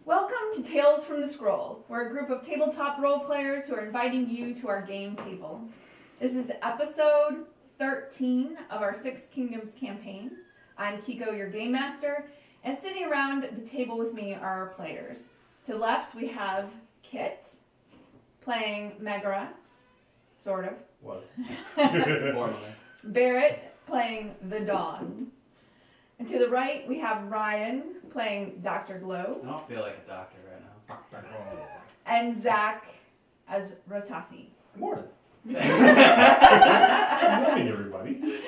Welcome to Tales from the Scroll. We're a group of tabletop role players who are inviting you to our game table. This is episode 13 of our Six Kingdoms campaign. I'm Kiko, your game master, and sitting around the table with me are our players. To the left, we have Kit, playing Megra, sort of. Was. Formally. Barrett, playing the Dawn. And to the right, we have Ryan, playing Dr. Glow. I don't feel like a doctor right now. And Zach as Ratasi. Good morning. Good Good morning, everybody.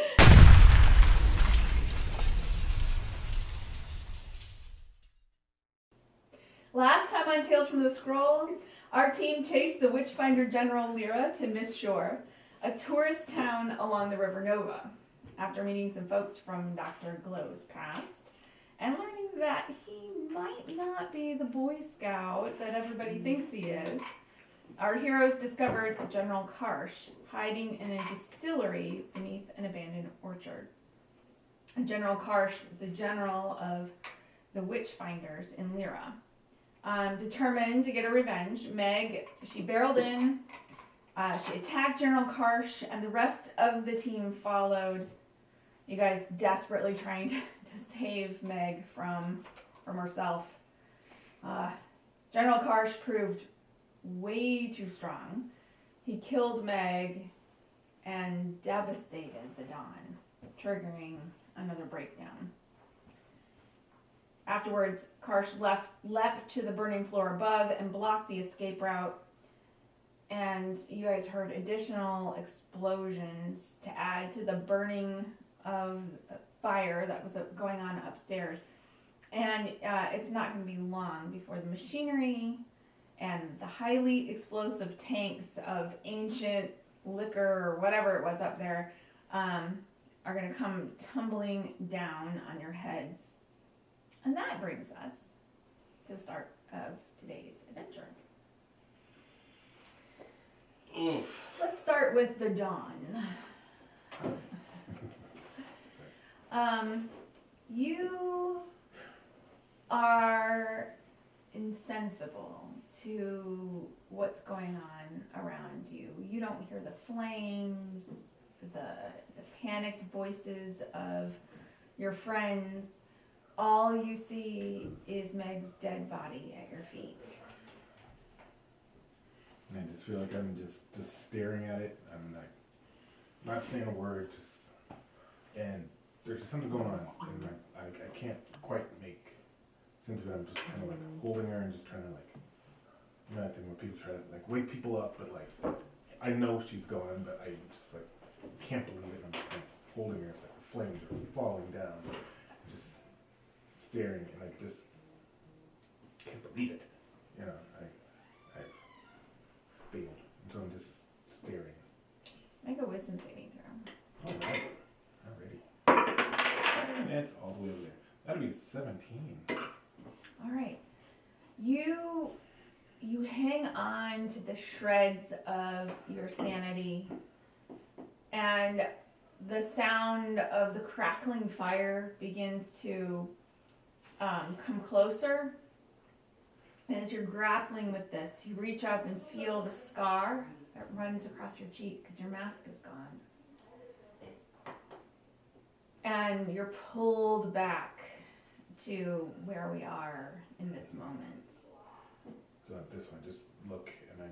Last time on Tales from the Scroll, our team chased the Witchfinder General Lyra to Miss Shore, a tourist town along the River Nova. After meeting some folks from Dr. Glow's past, and learning that he might not be the Boy Scout that everybody thinks he is, our heroes discovered General Karsh hiding in a distillery beneath an abandoned orchard. General Karsh was the general of the Witchfinders in Lyra. Determined to get her revenge, Meg, she barreled in, she attacked General Karsh, and the rest of the team followed. You guys desperately trying to save Meg from herself. General Karsh proved way too strong. He killed Meg and devastated the Dawn, triggering another breakdown. Afterwards, Karsh leapt to the burning floor above and blocked the escape route. And you guys heard additional explosions to add to the burning of fire that was going on upstairs. And it's not going to be long before the machinery and the highly explosive tanks of ancient liquor or whatever it was up there are going to come tumbling down on your heads. And that brings us to the start of today's adventure. Oof. Let's start with the Dawn. You are insensible to what's going on around you. You don't hear the flames, the panicked voices of your friends. All you see is Meg's dead body at your feet. And I just feel like I'm just staring at it. I'm like not saying a word, and there's just something going on, and I can't quite make sense of it. I'm just kind of like holding her and just trying to I think when people try to wake people up, but I know she's gone, but I just can't believe it. I'm just holding her. It's like the flames are falling down, just staring, and I just can't believe it. I failed, so I'm just staring. Make a wisdom saving throw. All right. Alrighty. And it's all the way over there. That'll be 17. All right. You hang on to the shreds of your sanity, and the sound of the crackling fire begins to come closer. And as you're grappling with this, you reach up and feel the scar that runs across your cheek because your mask is gone. And you're pulled back to where we are in this moment. So at this one, just look, and I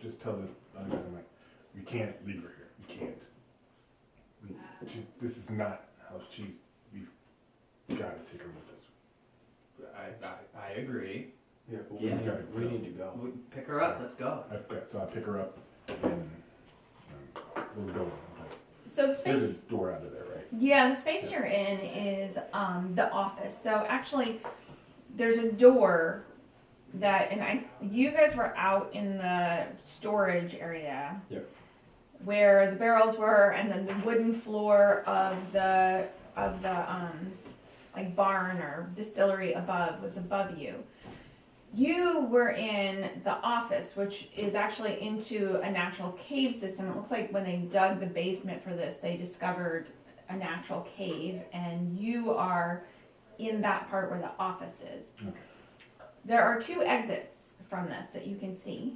just tell the other guy, we can't leave her here. We can't. This is not how we've got to take her with us. I agree. Yeah, but Yeah. we need to go. Pick her up. Let's go. So I pick her up, and we're going. So the There's space, a door out of there, right? yeah, the space you're in is the office. So actually, there's a door you guys were out in the storage area. Yep. Where the barrels were, and then the wooden floor of the barn or distillery above was above you. You were in the office, which is actually into a natural cave system. It looks like when they dug the basement for this, they discovered a natural cave, and you are in that part where the office is. Okay. there are 2 exits from this that you can see.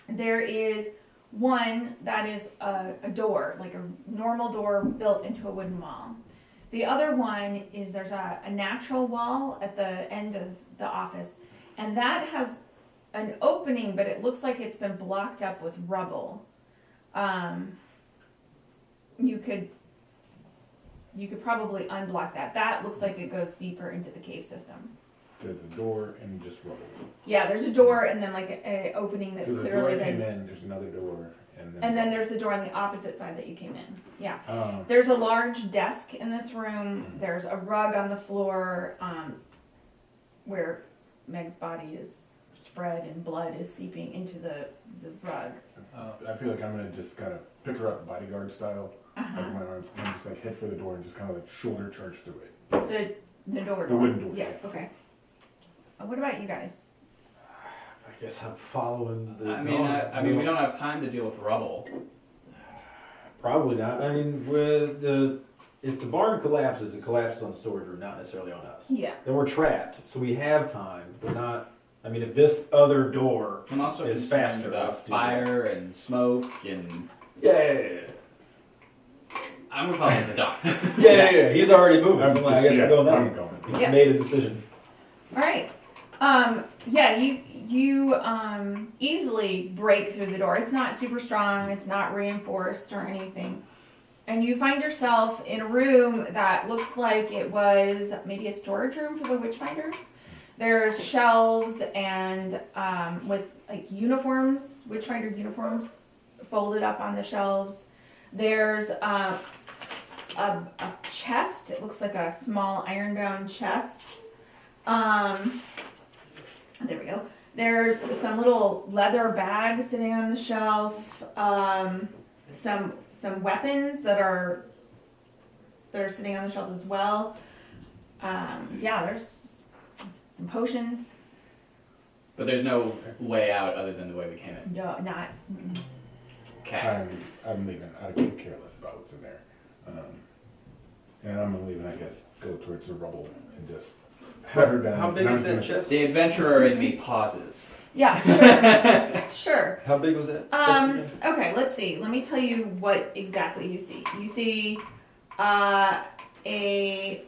There is one that is a door, like a normal door built into a wooden wall. The other one is there's a natural wall at the end of the office, and that has an opening, but it looks like it's been blocked up with rubble. You could probably unblock that. That looks like it goes deeper into the cave system. There's a door and just rubble. Yeah, there's a door and then like an opening that's There's a door clearly I came been. in, there's another door, and And then there's the door on the opposite side that you came in. Yeah. Um, There's a large desk in this room. There's a rug on the floor where Meg's body is spread and blood is seeping into the rug. I feel like I'm gonna just kind of pick her up bodyguard style, Uh-huh. like my arms, and just like head for the door and just kind of like shoulder charge through it. The door. The wooden door. Yeah. Okay. What about you guys? I guess I'm following the. I mean, we don't have time to deal with rubble. Probably not. I mean, if the barn collapses, it collapses on the storage room, not necessarily on us. Yeah. Then we're trapped, so we have time, but not. I mean, if this other door I'm also is concerned faster about let's do fire and smoke and. Yeah. I'm gonna follow the doc. Yeah. He's already moving. So I'm like, I guess we're going I'm down. going. He Yeah. made a decision. All right. Yeah, you easily break through the door. It's not super strong. It's not reinforced or anything. And you find yourself in a room that looks like it was maybe a storage room for the Witchfinders. There's shelves and with like uniforms, Witchfinder uniforms folded up on the shelves. There's a chest. It looks like a small ironbound chest. There we go. There's some little leather bags sitting on the shelf. Some weapons that are sitting on the shelves as well. Yeah, there's some potions. But there's no way out other than the way we came in. No, not. Okay. I'm leaving. I can't care less about what's in there. And I'm gonna leave and I guess go towards the rubble and just set her down. How big And is I'm that gonna- chest? The adventurer in me pauses. Yeah, sure. Sure. How big was that chest again? Okay, let's see. Let me tell you what exactly you see. You see a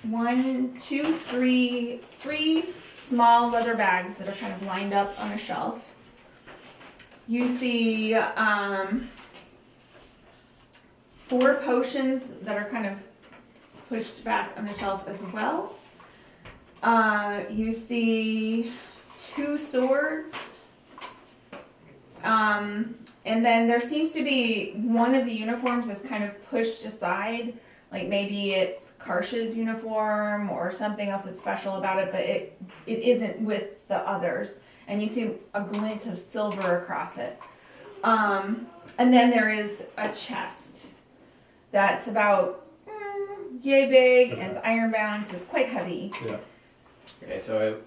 1, 2, 3 small leather bags that are kind of lined up on a shelf. You see 4 potions that are kind of pushed back on the shelf as well. You see 2 swords. And then there seems to be one of the uniforms is kind of pushed aside. Like maybe it's Karsh's uniform or something else that's special about it, but it isn't with the others. And you see a glint of silver across it. And then there is a chest that's about yay big and it's ironbound, so it's quite heavy. Yeah. Okay, so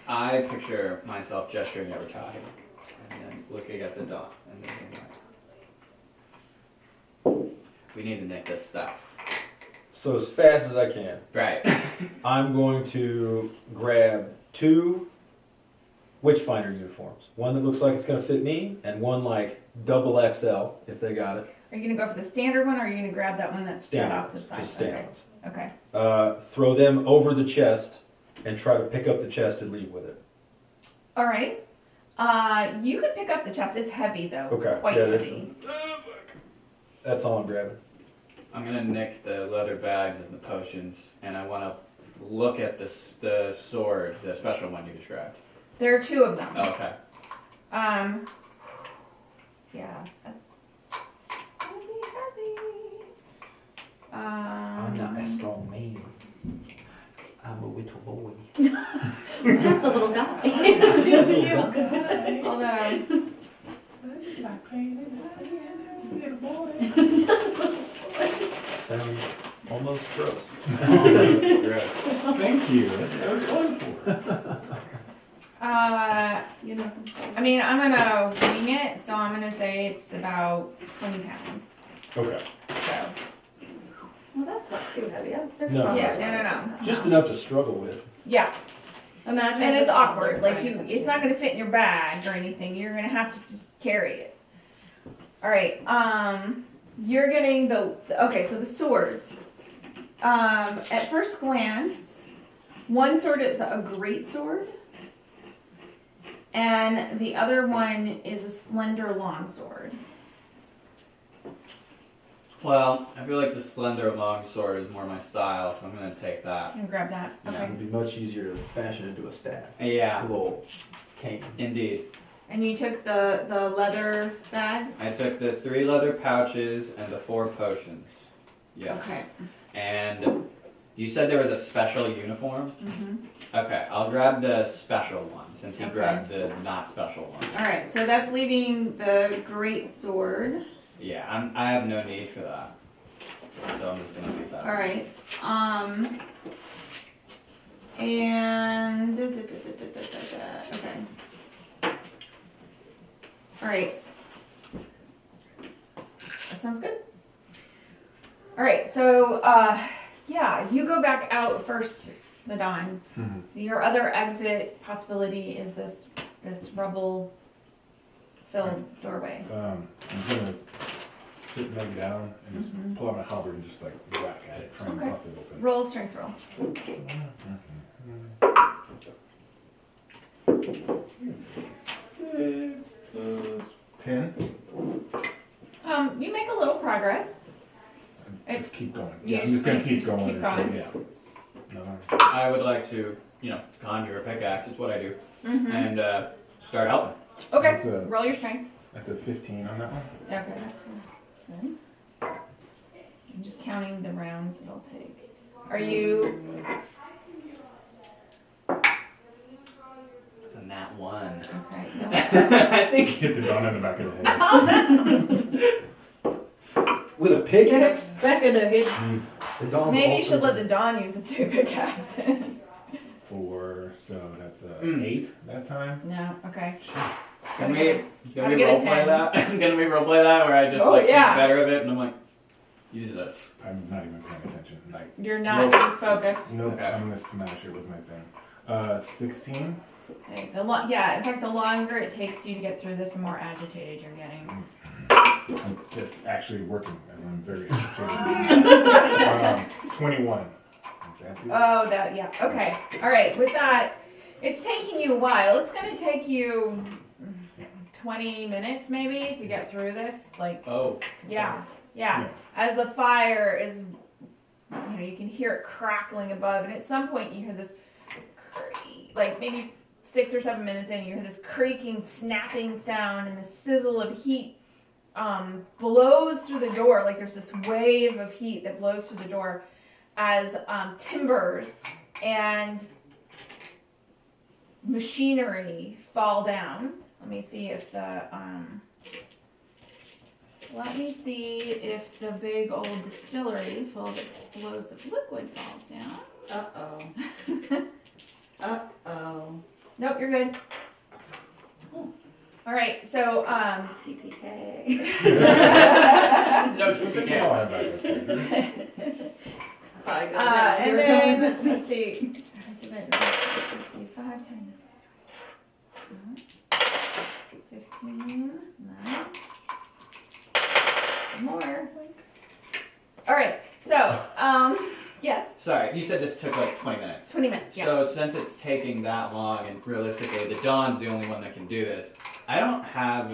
I picture myself gesturing at Rakai and then looking at the doc and then being like, we need to nick this stuff. So as fast as I can, Right. I'm going to grab 2 Witchfinder uniforms. One that looks like it's going to fit me, and one like double XL if they got it. Are you gonna go for the standard one, or are you gonna grab that one that's set Standard off to the side? Just standard ones. Okay. Throw them over the chest and try to pick up the chest and leave with it. All right. You could pick up the chest. It's heavy though. Okay. It's quite Yeah, heavy. That's all I'm grabbing. I'm gonna nick the leather bags and the potions, and I want to look at the sword, the special one you described. There are 2 of them. Okay. Yeah, that's gonna be heavy. I'm not a strong man. I'm a little boy. Just a little guy. Just a little guy. Although, Sounds almost gross. Thank you. That's what I was going for. I mean, I'm gonna wing it, so I'm gonna say it's about 20 pounds. Okay. So, Well, that's not too heavy. They're No. fine. Yeah, no. Just enough to struggle with. Yeah, Imagine. and if it's the toddler awkward. Like finds you, something. it's not gonna fit in your bag or anything. You're gonna have to just carry it. All right. You're getting the okay. So the swords. At first glance, one sword is a great sword, and the other one is a slender long sword. Well, I feel like the slender long sword is more my style, so I'm gonna take that. I'm gonna grab that. Yeah. Okay. It would be much easier to fashion into a staff. A Yeah, little cane. indeed. And you took the leather bags. I took the 3 leather pouches and the 4 potions. Yeah. Okay. And you said there was a special uniform? Mm-hmm. Okay, I'll grab the special one since he Okay. grabbed the not special one. All right. So that's leaving the great sword. Yeah, I have no need for that. So I'm just gonna leave that. All right. And okay. All right. That sounds good. All right. So yeah, you go back out first, the Dawn. Mhm. Your other exit possibility is this rubble filled doorway. I'm gonna sit Meg down and just Mhm. pull out my halberd and just like whack at it, trying Okay. to bust it open. Roll a strength roll. Six plus 10. You make a little progress. It's- Just keep going. you Yeah, I'm just gonna just keep keep going. going. Until, yeah. No, I would like to, conjure a pickaxe. It's what I do. Mm-hmm. And start helping. Okay. That's a- Roll your strength. that's a 15 on that one. Okay, that's good. I'm just counting the rounds it'll take. Are you? It's a nat 1. Okay. No. I think. Hit the Dawn in the back of the head. With a pickaxe? Back in the head. Jeez. The Dawn's Maybe you also- should let the Dawn use a two pickaxe. 4, so that's a Mm. 8 that time. No. Okay. Can we Gotta get a roleplay 10. that? Can we roleplay that where I just Oh, yeah. think better of it and I'm like, use this. I'm not even paying attention. Like, You're not Nope. focused. nope, Okay. I'm gonna smash it with my thing. 16. Okay. Yeah. In fact, the longer it takes you to get through this, the more agitated you're getting. It's actually working, and I'm very excited. 21. That do it? Oh, that. Yeah. Okay. All right. With that, it's taking you a while. It's gonna take you 20 minutes maybe to get through this. Like. Oh. Yeah, yeah. As the fire is, you can hear it crackling above, and at some point you hear this, like maybe 6 or 7 minutes in, you hear this creaking, snapping sound, and the sizzle of heat blows through the door. Like there's this wave of heat that blows through the door as timbers and machinery fall down. Let me see if the big old distillery full of explosive liquid falls down. Uh-oh. Nope, you're good. All right, so TPK. No Look at TPK. all I have back there. Probably goes down. and Here it then comes. let's see. Let's see, 5, 10, 15, 9, more. All right, so yes, Sorry, you said this took like 20 minutes. 20 minutes. Yeah. So since it's taking that long, and realistically, the Dawn's the only one that can do this, I don't have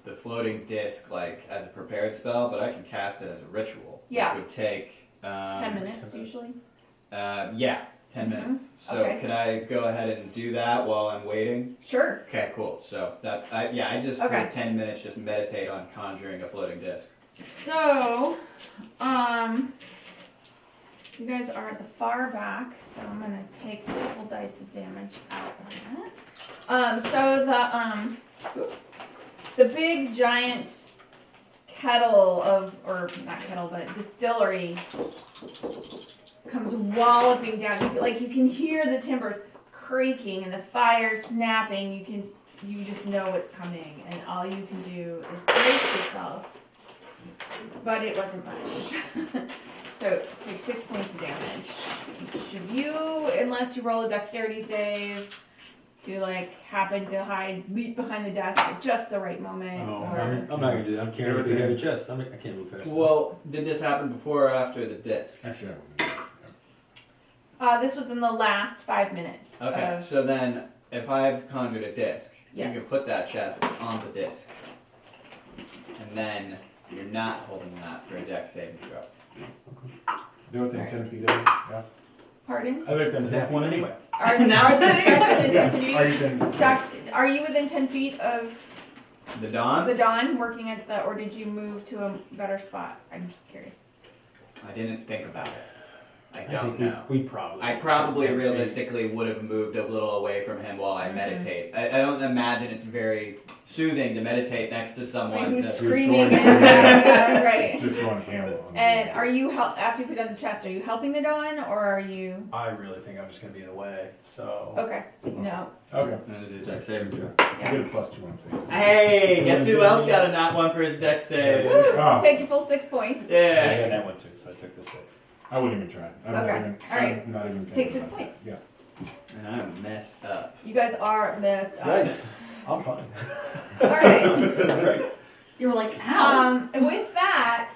the floating disc like as a prepared spell, but I can cast it as a ritual, Yeah. which would take 10 minutes usually. Yeah, 10 minutes. So Okay. could I go ahead and do that while I'm waiting? Sure. Okay, cool. So I just Okay. for 10 minutes just meditate on conjuring a floating disc. So, you guys are at the far back, so I'm gonna take a couple dice of damage out of that. So the big giant kettle or not kettle, but distillery comes walloping down. You can hear the timbers creaking and the fire snapping. You just know it's coming, and all you can do is brace yourself but it wasn't much. So 6 points of damage. Should you, unless you roll a dexterity save, you like happen to leap behind the desk at just the right moment, Oh, or I'm not gonna do that. I'm carrying a big heavy chest. I can't move fast. Well, did this happen before or after the disc? Actually, I wouldn't. this was in the last 5 minutes. Okay, Of, so then if I've conjured a disc, Yes. you can put that chest on the disc. And then you're not holding that for a dex saving throw. Do it within Alright. 10 feet of me. Yeah. Pardon? I lived It's in a half one anyway. Are now within 10 Yeah. feet? Are you then? Are you within 10 feet of The Dawn? the Dawn working at the, or did you move to a better spot? I'm just curious. I didn't think about it. I I don't think know. we probably. I probably realistically would have moved a little away from him while I Mhm. meditate. I don't imagine it's very soothing to meditate next to someone Who's that's screaming? going- Yeah, right. Just going ham on And are you after you put down the chest? Are you helping the Dawn, or are you? I really think I'm just gonna be in the way. So. Okay, no. Okay. I'm gonna do dex saving throw. You get a +2 on save. Hey, guess who else got a nat 1 for his dex save? Woo! Oh. Take your full 6 points. I Yeah. had that one too, so I took the 6. I wouldn't even try. I'm Okay. not even, Alright. I'm not even Take thinking 6 about points. that. Yeah. And I'm messed up. You guys are messed up. Yikes. I'm fine. All right. That's great. You were like, ow. With that,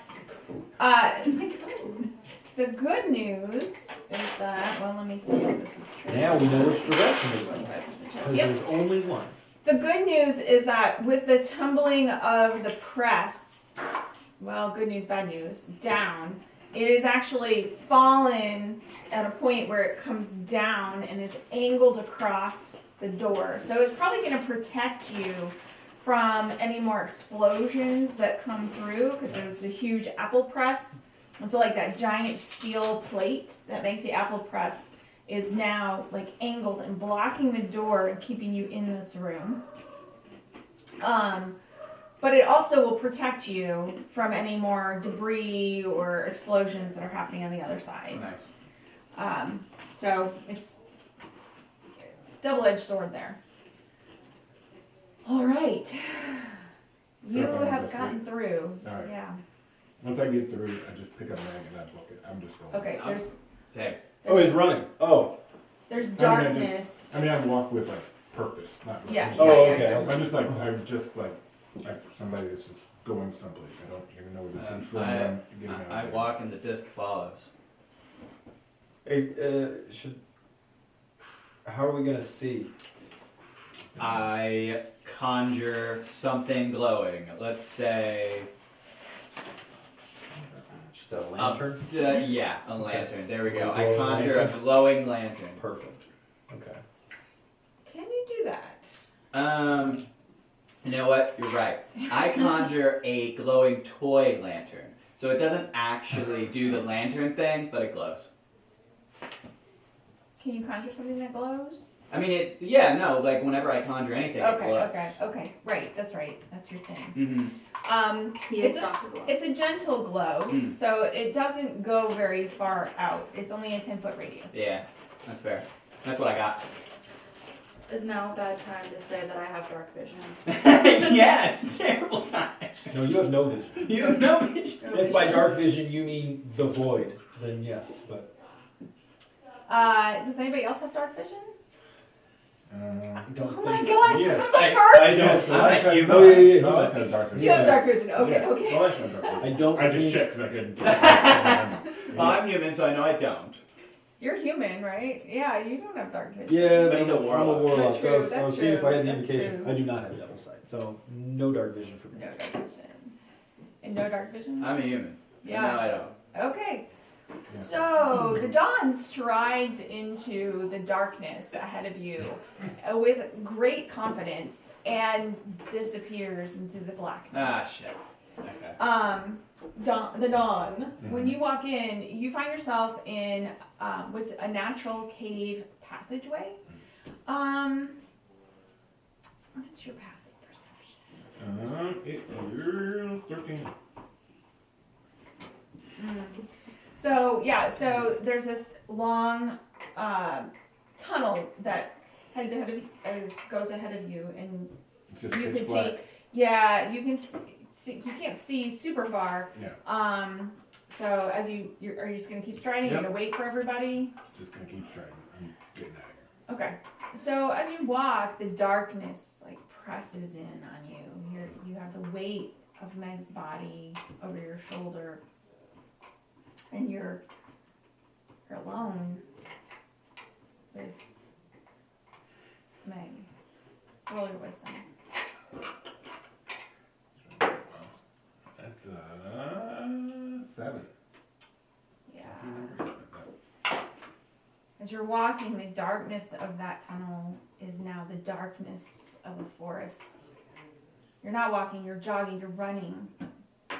Oh my God. the good news is that, well, let me see if this is true. Now we know which direction to go. 25% chance. Because Yep. there's only one. The good news is that with the tumbling of the press, well, good news, bad news, down, it is actually fallen at a point where it comes down and is angled across the door. So it's probably going to protect you from any more explosions that come through, because there's a huge apple press. And so like that giant steel plate that makes the apple press is now like angled and blocking the door and keeping you in this room. But it also will protect you from any more debris or explosions that are happening on the other side. Nice. So it's double-edged sword there. All right. You Perfect. have gotten through. All right. Yeah. Once I get through, I just pick up mag and I book it. I'm just going. Okay. There's Same. Oh, he's running. Oh. there's I mean, darkness. I mean, I walk with like purpose, not. Yeah. I'm just Oh, like- okay. I'm just like somebody that's just going someplace. I don't even know where the food's going. I'm getting out I of there. walk and the disc follows. Hey, how are we gonna see? I conjure something glowing. Let's say, Just a lantern? yeah, a lantern. There we go. I Glowing conjure a lantern? glowing lantern. Perfect. Okay. Can you do that? You know what? You're right. I conjure a glowing toy lantern. So it doesn't actually do the lantern thing, but it glows. Can you conjure something that glows? I mean, like whenever I conjure anything, it glows. Okay. Right, that's right. That's your thing. Mm-hmm. He It's is a, possible. it's a gentle glow, Mm. so it doesn't go very far out. It's only a 10-foot radius. Yeah, that's fair. That's what I got. Is now a bad time to say that I have dark vision? Yeah, it's a terrible time. No, you have no vision. You have no vision. If by dark vision you mean the void, then yes, but Does anybody else have dark vision? don't Oh my think gosh, so. this Yes. is the I first! know. I'm a human. Oh, yeah. No, it has dark vision. You have dark vision, Yeah. okay. No, I have dark vision. I don't I just think- checked because I couldn't. Well, I'm human, so I know I don't. You're human, right? Yeah, you don't have dark vision. Yeah, But he's a I'm warlock. warlock. So I was, That's I was seeing if true, I had the that's indication. true. I do not have double sight, so no dark vision for me. No dark vision. And no dark vision? I'm a human. Yeah. No, I don't. Okay. So the dawn strides into the darkness ahead of you with great confidence and disappears into the blackness. Ah, shit. Okay. The dawn. When you walk in, you find yourself in with a natural cave passageway. What's your passive perception? It is 13. So yeah, so there's this long tunnel that goes ahead of you, and It's just you pitch can black. see. Yeah, you can see super far. Yeah, So as are you just gonna keep striding? You're Yep. gonna wait for everybody? just gonna keep striding. I'm getting out of Okay. here. So as you walk, the darkness like presses in on you. You have the weight of Meg's body over your shoulder, and you're alone with Meg. Roll your wisdom. That's 7. Yeah. Number 7. As you're walking, the darkness of that tunnel is now the darkness of a forest. You're not walking, you're jogging, you're running.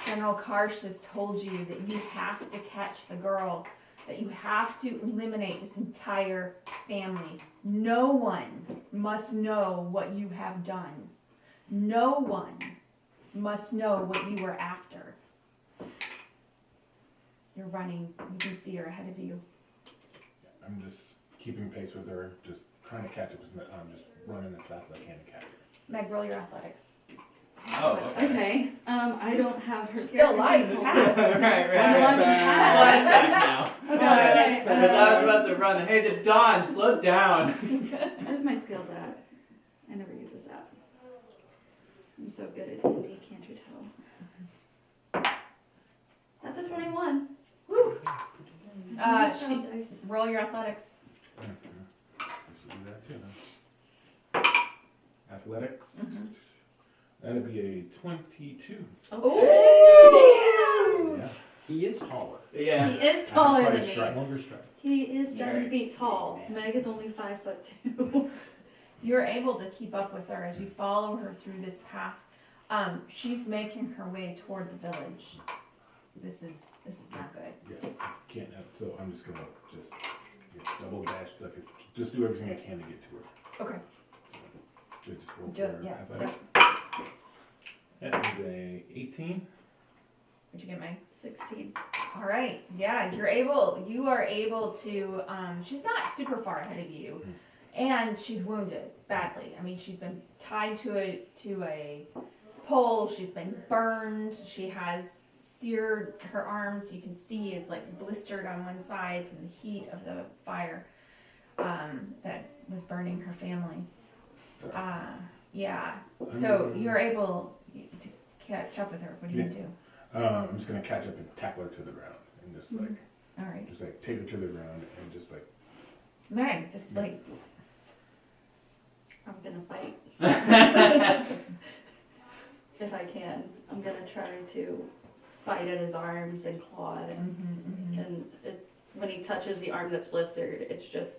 General Karsh has told you that you have to catch the girl, that you have to eliminate this entire family. No one must know what you have done. No one must know what you were after. You're running, you can see her ahead of you. I'm just keeping pace with her, just trying to catch up. I'm just running as fast as I can to catch her. Meg, roll your athletics. Oh, okay. Okay. I don't have her. Still alive, you passed. right. Flashback. Flashback now. Okay. Because I was about to run. Hey, the Dawn, slow down. Where's my skills at? I never use this app. I'm so good at D&D, can't you tell? That's a 21. Woo. She, dice. Roll your athletics. I should do that too, huh? Athletics. That'd be a 22. Ooh. Yeah. He is taller. Yeah. He is taller Quite a than me. stride. Longer strides. He is You're 7 feet tall. man. Meg is only 5'2". You're able to keep up with her as you follow her through this path. She's making her way toward the village. This is not good. Yeah. Can't. So I'm just gonna just double dash. Just do everything I can to get to her. Okay. So just roll Do it, for yeah, athletics. That is a 18. What'd you get, Meg? 16. All right. Yeah, you are able to, she's not super far ahead of you, and she's wounded badly. I mean, she's been tied to a pole, she's been burned, she has seared her arms, you can see is like blistered on one side from the heat of the fire that was burning her family. Yeah, so you're able to catch up with her. What are you gonna do? I'm just gonna catch up and tackle her to the ground and just like All right. just like take her to the ground and just like Meg, just like I'm gonna fight. If I can. I'm gonna try to fight at his arms and claw at him. And when he touches the arm that's blistered, it's just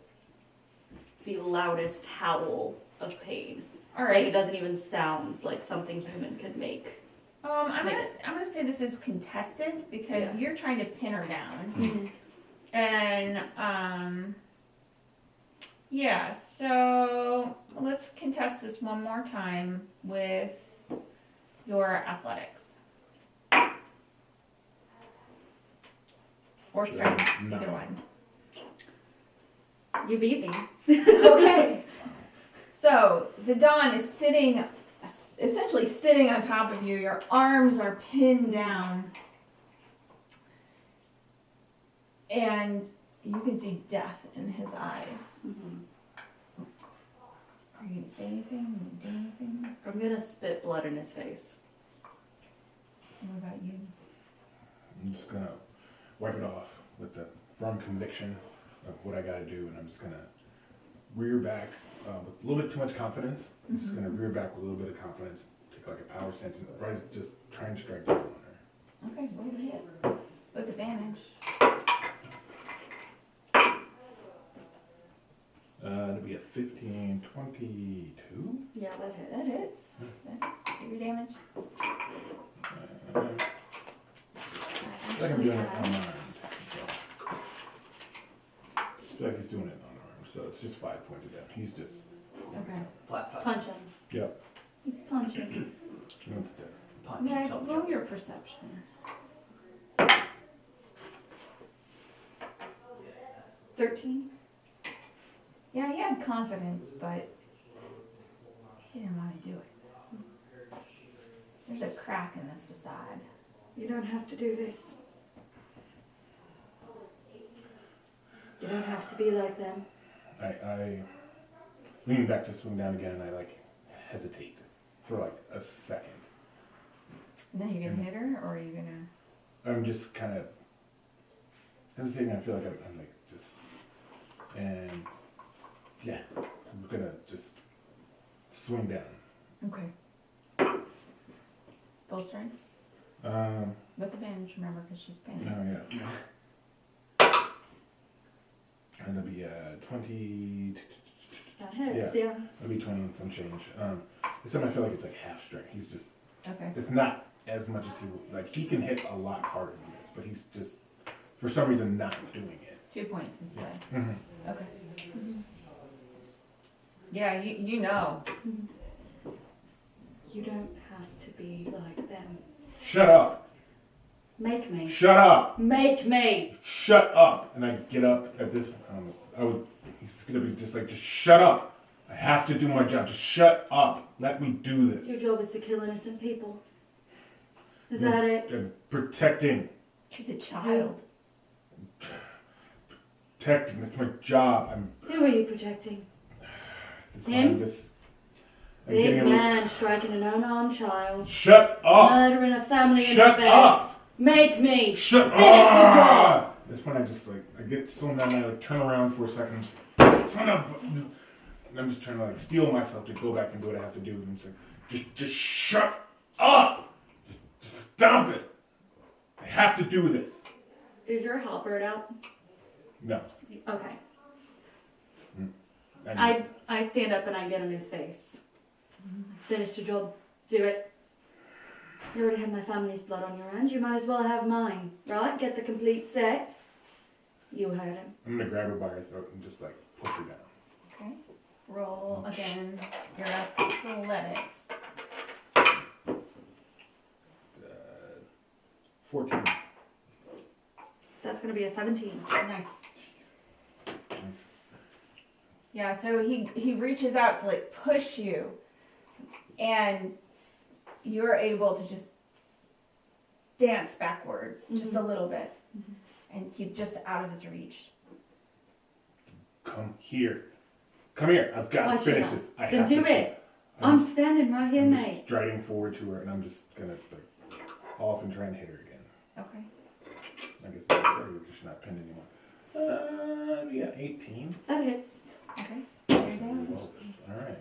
the loudest howl of pain. all Like, it right. doesn't even sound like something human could make. I'm gonna say this is contested because Yeah. you're trying to pin her down, and yeah. So let's contest this one more time with your athletics or strength, No. either one. You beat me. Okay. So the Dawn is essentially sitting on top of you. Your arms are pinned down. And you can see death in his eyes. Are you going to say anything? Are you gonna do anything? I'm gonna spit blood in his face. What about you? I'm just gonna wipe it off with the firm conviction of what I gotta do, and I'm just gonna rear back with a little bit too much confidence. I'm just gonna rear back with a little bit of confidence, take like a power stance, and right, just try and strike down on her. Okay, roll the hit. With advantage. It'll be a 15, 22. Yeah, that hits. That hits. That hits. Do your damage. I feel like I'm doing it unarmed. So. I feel like he's doing it unarmed, so it's just 5 points of damage. He's just, Okay. Flat fight. Punch him. yep, He's punching. that's dead. Punch. Meg, Tell roll jokes. your perception. 13. Yeah, he had confidence, but he didn't want to do it. There's a crack in this facade. You don't have to do this. You don't have to be like them. I lean back to swing down again. I like hesitate for like a second. And then you gonna hit her, or are you gonna? I'm just kind of hesitating. I feel like I'm like just, and yeah, I'm gonna just swing down. Okay. Full strength with advantage, remember, because she's pinned. No, yeah. And it'll be 20. That hits, yeah. It'll be 20 and some change. This time I feel like it's like half strength. He's just. Okay. It's not as much as he like. He can hit a lot harder than this, but he's just for some reason not doing it. 2 points instead. Mm-hmm. Okay. Yeah, you know. You don't have to be like them. Shut up! Make me. Shut up! Make me! Shut up! And I get up at this. He's gonna be just like, just shut up! I have to do my job. Just shut up! Let me do Your this. job is to kill innocent people. Is that it? I'm protecting. She's a child. Protecting. That's my job. Who are you protecting? This Him? I'm just. I'm Big getting a little- man striking an unarmed child. Shut up! Murdering a family in Shut their beds. up! Make me! Shut Finish the job! At this point, I just like I get so mad, and I like turn around for a second. Son of, and I'm just trying to like steel myself to go back and do what I have to do. And it's like, just shut up! Just stop it! I have to do this. Is your halberd out? No. Okay. I just, I stand up and I get in his face. Finish the job. Do it. You already have my family's blood on your hands. You might as well have mine. Right? Get the complete set. You heard him. I'm gonna grab her by her throat and just like push her down. Okay. Roll again. Your athletics. 14. That's gonna be a 17. Nice. Nice. Yeah, so he reaches out to like push you, and you're able to just dance backward just a little bit and keep just out of his reach. Come here. Come here. I've got Why to should finish I? this. I Then have do to. it. I'm standing right here, I'm mate. just striding forward to her, and I'm just gonna like off and try and hit her again. Okay. I guess it's just because she's not pinned anymore. Yeah, 18. That hits. Okay. There you go. All right.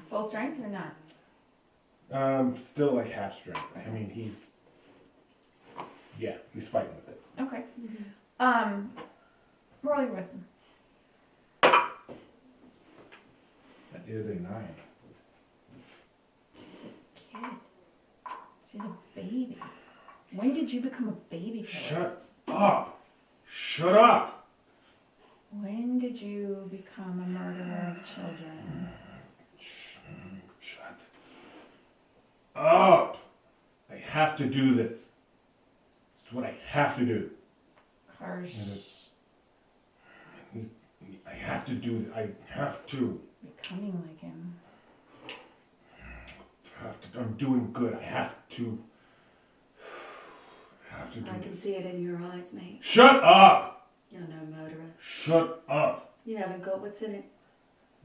Full strength or not? Still like half strength. I mean, he's fighting with it. Okay. Roll your wisdom. That is a 9. She's a kid. She's a baby. When did you become a baby killer? Shut up! Shut up! When did you become a murderer of children? Shut up! I have to do this. It's what I have to do. Harsh. I have to do this. I have to. Becoming like him. I'm doing good. I have to do I can this. see it in your eyes, mate. Shut up! You're no murderer. Shut up! You haven't got what's in it.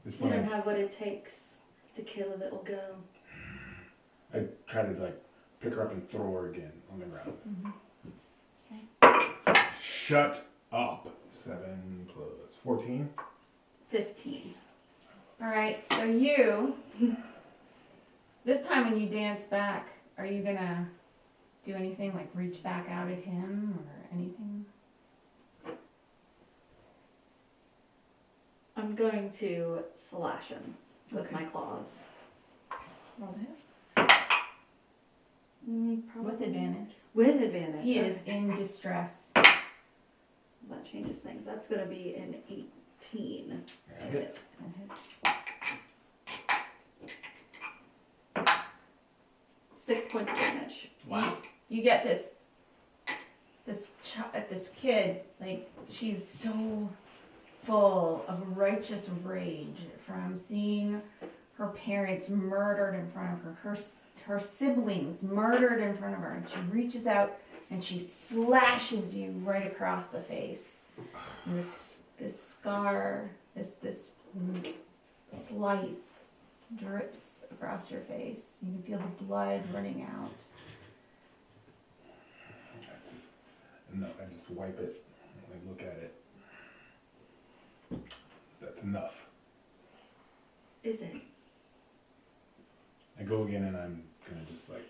This You point, don't have what it takes to kill a little girl. I try to like pick her up and throw her again on the ground. Okay. Shut up. 7 plus 14. 15. All right, so you, this time when you dance back, are you gonna do anything like reach back out at him or anything? I'm going to slash him with Okay. my claws. Roll to hit. Probably. With advantage. With advantage. He okay. is in distress. That changes things. That's going to be an 18. That hits. 6 points of damage. Wow. You get this kid, like, she's so full of righteous rage from seeing her parents murdered in front of her, her siblings murdered in front of her, and she reaches out and she slashes you right across the face. And this scar, this slice drips across your face. You can feel the blood running out. That's enough. I just wipe it. I look at it. That's enough. Is it? I go again and I'm gonna just like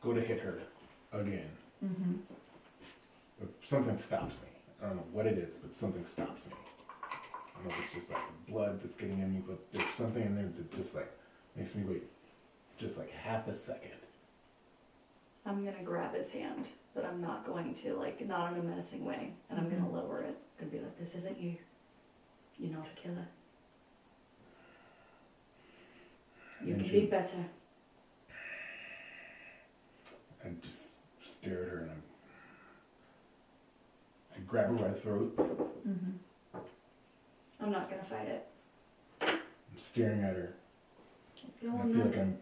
go to hit her again. Mm-hmm. But something stops me. I don't know what it is, but something stops me. I don't know if it's just like the blood that's getting in me, but there's something in there that just like makes me wait just like half a second. I'm gonna grab his hand, but I'm not going to, like, not in a menacing way, and I'm gonna lower it and be like, this isn't you. You're not a killer. You And can she- be better. I just stare at her and I grab her by the throat. Mm-hmm. I'm not gonna fight it. I'm staring at her. Go And I on feel then. like I'm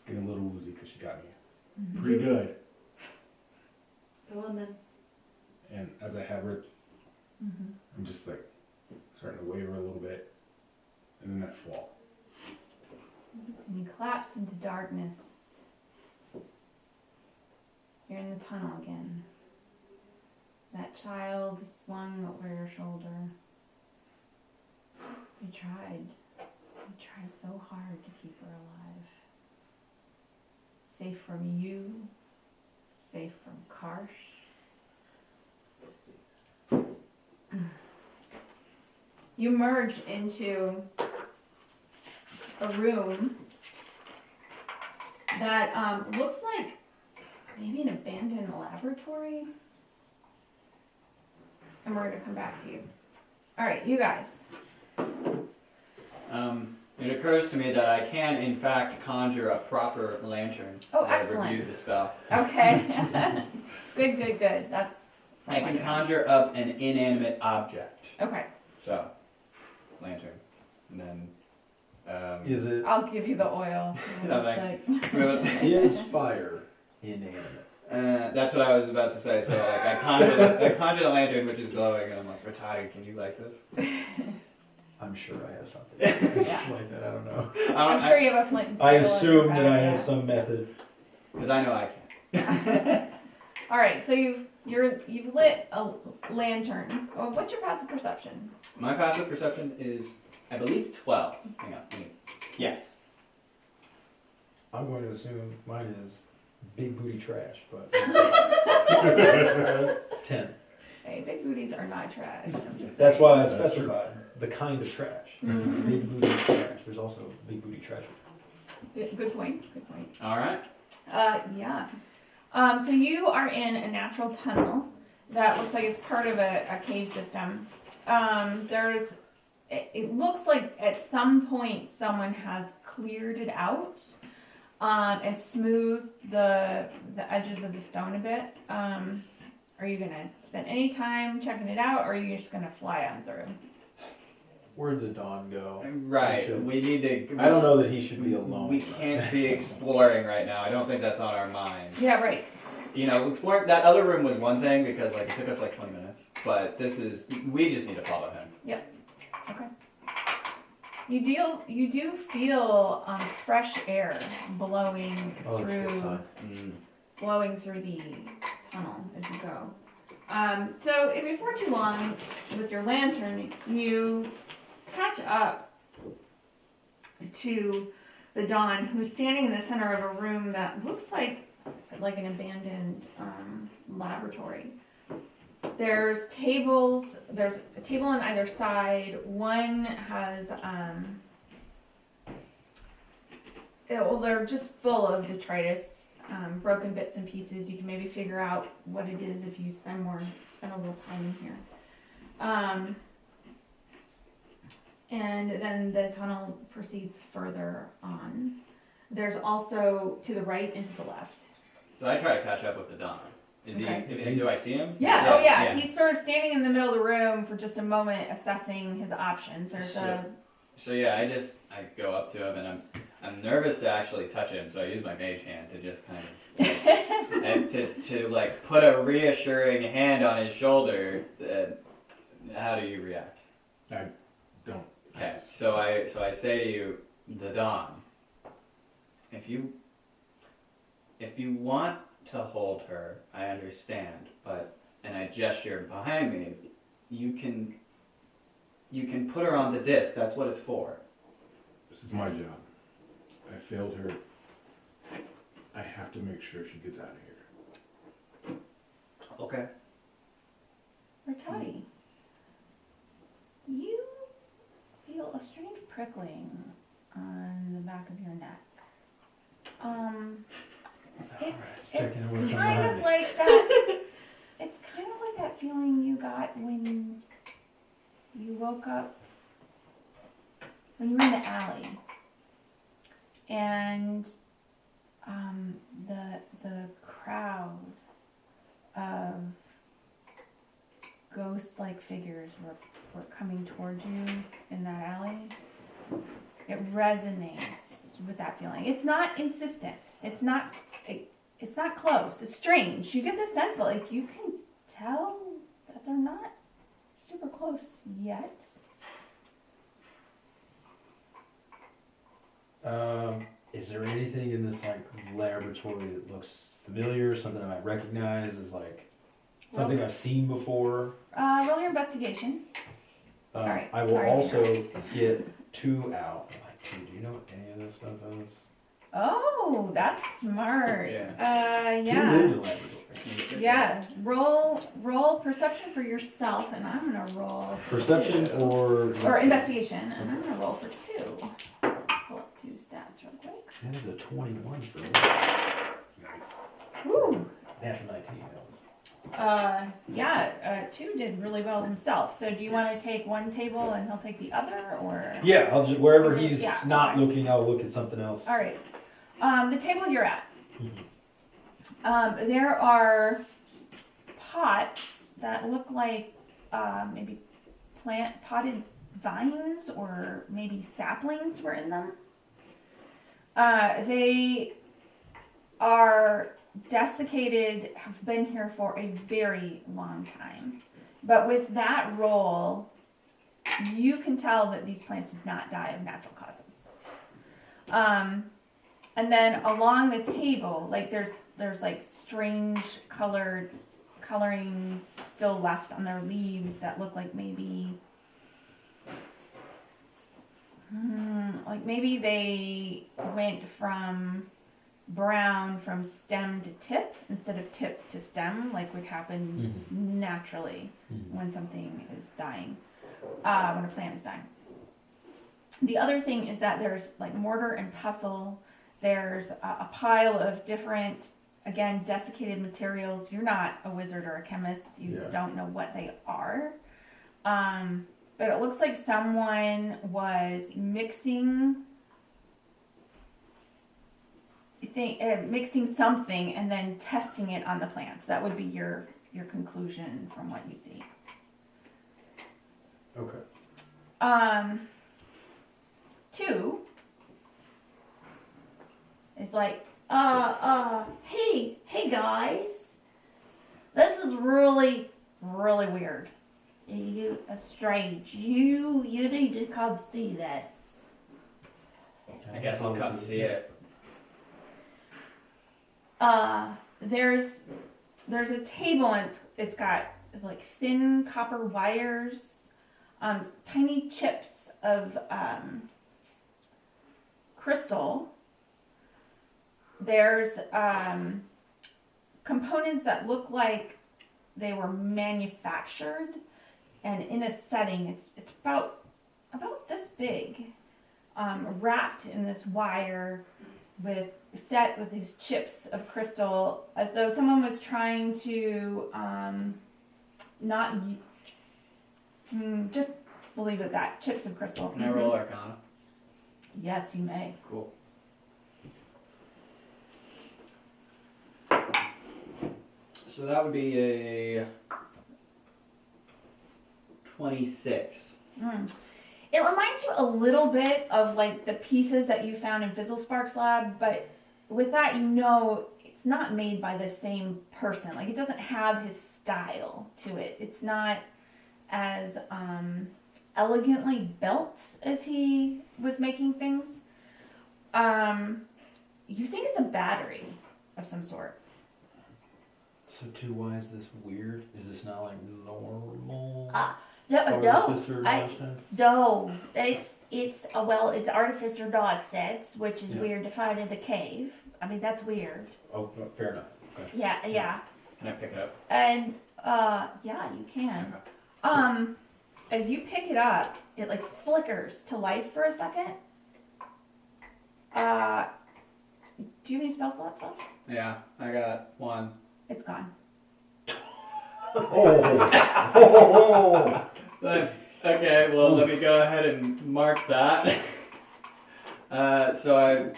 getting a little woozy because she got me Mm-hmm. pretty good. Go on then. And as I have her, Mm-hmm. I'm just like starting to waver a little bit, and then I fall. And you collapse into darkness. You're in the tunnel again. That child is slung over your shoulder. You tried. You tried so hard to keep her alive. Safe from you. Safe from Karsh. You merge into a room that looks like maybe an abandoned laboratory. And we're gonna come back to you. All right, you guys. It occurs to me that I can, in fact, conjure a proper lantern. Oh, as I excellent. review the spell. Okay. Good. That's. I can conjure up an inanimate object. Okay, So, lantern. And then, Is it I'll give you the oil. No, thanks. Like- is fire inanimate? that's what I was about to say. So, like, I conjure the lantern, which is glowing, and I'm like, Retati, can you like this? I'm sure I have something. It's just like that. I don't know. I'm sure you have a flint and I steel in assume your that I bag, have yeah. some method. Because I know I can. All right, so you've lit lanterns. Oh, what's your passive perception? My passive perception is, I believe, 12. Hang on. Yes. I'm going to assume mine is big booty trash, but 10. Hey, big booties are not trash. I'm just That's saying. why I That's true. specified the kind of trash. Mhm. It's big booty trash. There's also big booty trash. Good point. All right. Yeah. So you are in a natural tunnel that looks like it's part of a cave system. It looks like at some point someone has cleared it out and smoothed the edges of the stone a bit. Are you gonna spend any time checking it out, or are you just gonna fly on through? Where'd the Dawn go? Right. should- We need to. I don't know that he should be alone. We can't be exploring right now. I don't think that's on our mind. Yeah, right. You know, exploring that other room was one thing because like it took us like 20 minutes. But this is, we just need to follow him. You do feel fresh air blowing Oh, that's a good through. sign. Blowing through the tunnel as you go. So before too long, with your lantern, you catch up to the Dawn, who's standing in the center of a room that looks like an abandoned laboratory. There's a table on either side. One has they're just full of detritus. Broken bits and pieces. You can maybe figure out what it is if you spend a little time in here. And then the tunnel proceeds further on. There's also to the right and to the left. So I try to catch up with the Don. Is Okay. he? Do I see him? Yeah, oh yeah. He's sort of standing in the middle of the room for just a moment, assessing his options. There's So- So yeah, I go up to him and I'm nervous to actually touch him, so I use my mage hand to just kind of and to like put a reassuring hand on his shoulder. How do you react? I don't. Okay, so I say to you, the Dawn. If you want to hold her, I understand, and I gesture behind me, you can put her on the disc. That's what it's for. This is my job. I failed her. I have to make sure she gets out of here. Okay. Rattati, you feel a strange prickling on the back of your neck. It's checking in with kind of somebody. like that. It's kind of like that feeling you got when you woke up, when you were in the alley, and the crowd of ghost-like figures were coming towards you in that alley. It resonates with that feeling. It's not insistent. It's not close. It's strange. You get the sense like you can tell that they're not super close yet. Is there anything in this like laboratory that looks familiar? Something I might recognize as like something I've seen before? Roll your investigation. Alright, I will sorry. also get 2 out. I'm like, dude, do you know what any of this stuff is? Oh, that's smart. Yeah. 2 Yeah. live in the laboratory. Yeah. Roll perception for yourself, and I'm gonna roll for Perception 2. or Investigation, and I'm gonna roll for 2. Pull up 2 stats real quick. That is a 21 for me. Nice. Woo. Natural 19. That was. 2 did really well himself. So do you want to take one table and he'll take the other, or? Yeah, I'll just wherever Is it- he's yeah, not okay. looking, I'll look at something else. All right. The table you're at. Mhm. There are pots that look like maybe potted vines or maybe saplings were in them. They are desiccated, have been here for a very long time. But with that roll, you can tell that these plants did not die of natural causes. And then along the table, like there's like strange coloring still left on their leaves that look like maybe they went from brown from stem to tip instead of tip to stem, like would happen naturally when something is dying, when a plant is dying. The other thing is that there's like mortar and pestle. There's a pile of different, again, desiccated materials. You're not a wizard or a chemist. You don't know what they are. But it looks like someone was mixing something and then testing it on the plants. That would be your conclusion from what you see. Okay. 2 is like, hey guys, this is really weird. That's strange. You need to come see this. I guess I'll come see it. There's a table and it's got like thin copper wires, tiny chips of crystal. There's components that look like they were manufactured and in a setting. It's about this big, wrapped in this wire with these chips of crystal, as though someone was trying to just believe it, that chips of crystal. Can I roll Arcana? Yes, you may. Cool. So that would be a 26. It reminds you a little bit of like the pieces that you found in Fizzlespark's lab, but with that, you know, it's not made by the same person. Like, it doesn't have his style to it. It's not as elegantly built as he was making things. You think it's a battery of some sort. So too, why is this weird? Is this not like normal? No, Artificer I- nonsense? No, it's Artificer nonsense, which is Yeah. weird to find in a cave. I mean, that's weird. Oh, no, fair enough. Okay. Yeah. Can I pick it up? And yeah, you can. As you pick it up, it like flickers to life for a second. Do you have any spell slots left? Yeah, I got one. It's gone. Oh. Okay, well, let me go ahead and mark that. So I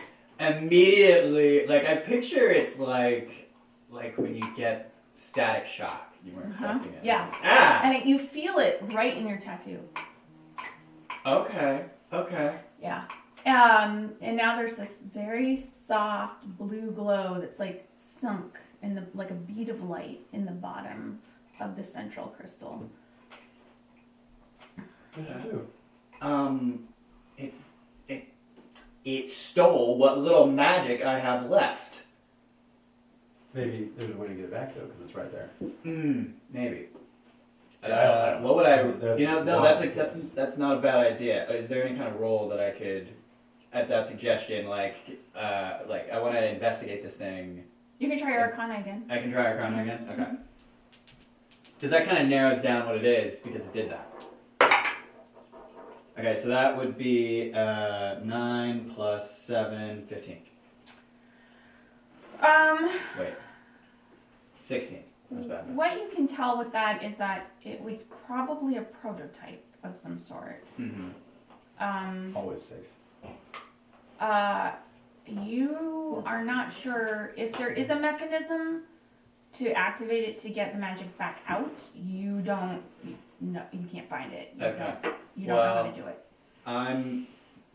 immediately, like, I picture it's like when you get static shock. You weren't expecting it. Yeah. Ah! And you feel it right in your tattoo. Okay. Yeah. And now there's this very soft blue glow that's like sunk in the like a bead of light in the bottom of the central crystal. What did you do? It stole what little magic I have left. Maybe there's a way to get it back though, because it's right there. Maybe. I don't know. What would I? That's You know, no, wild, that's I a, guess. that's not a bad idea. Is there any kind of role that I could, at that suggestion, like I want to investigate this thing. You can try Arcana again. I can try Arcana again. Okay. Because that kind of narrows down what it is because it did that. Okay, so that would be 9 plus 7, 15. Wait. 16. That's bad. What you can tell with that is that it was probably a prototype of some sort. Mm-hmm. Always safe. You are not sure if there is a mechanism to activate it to get the magic back out. You don't know. You can't find it. Okay. You don't know how to do it.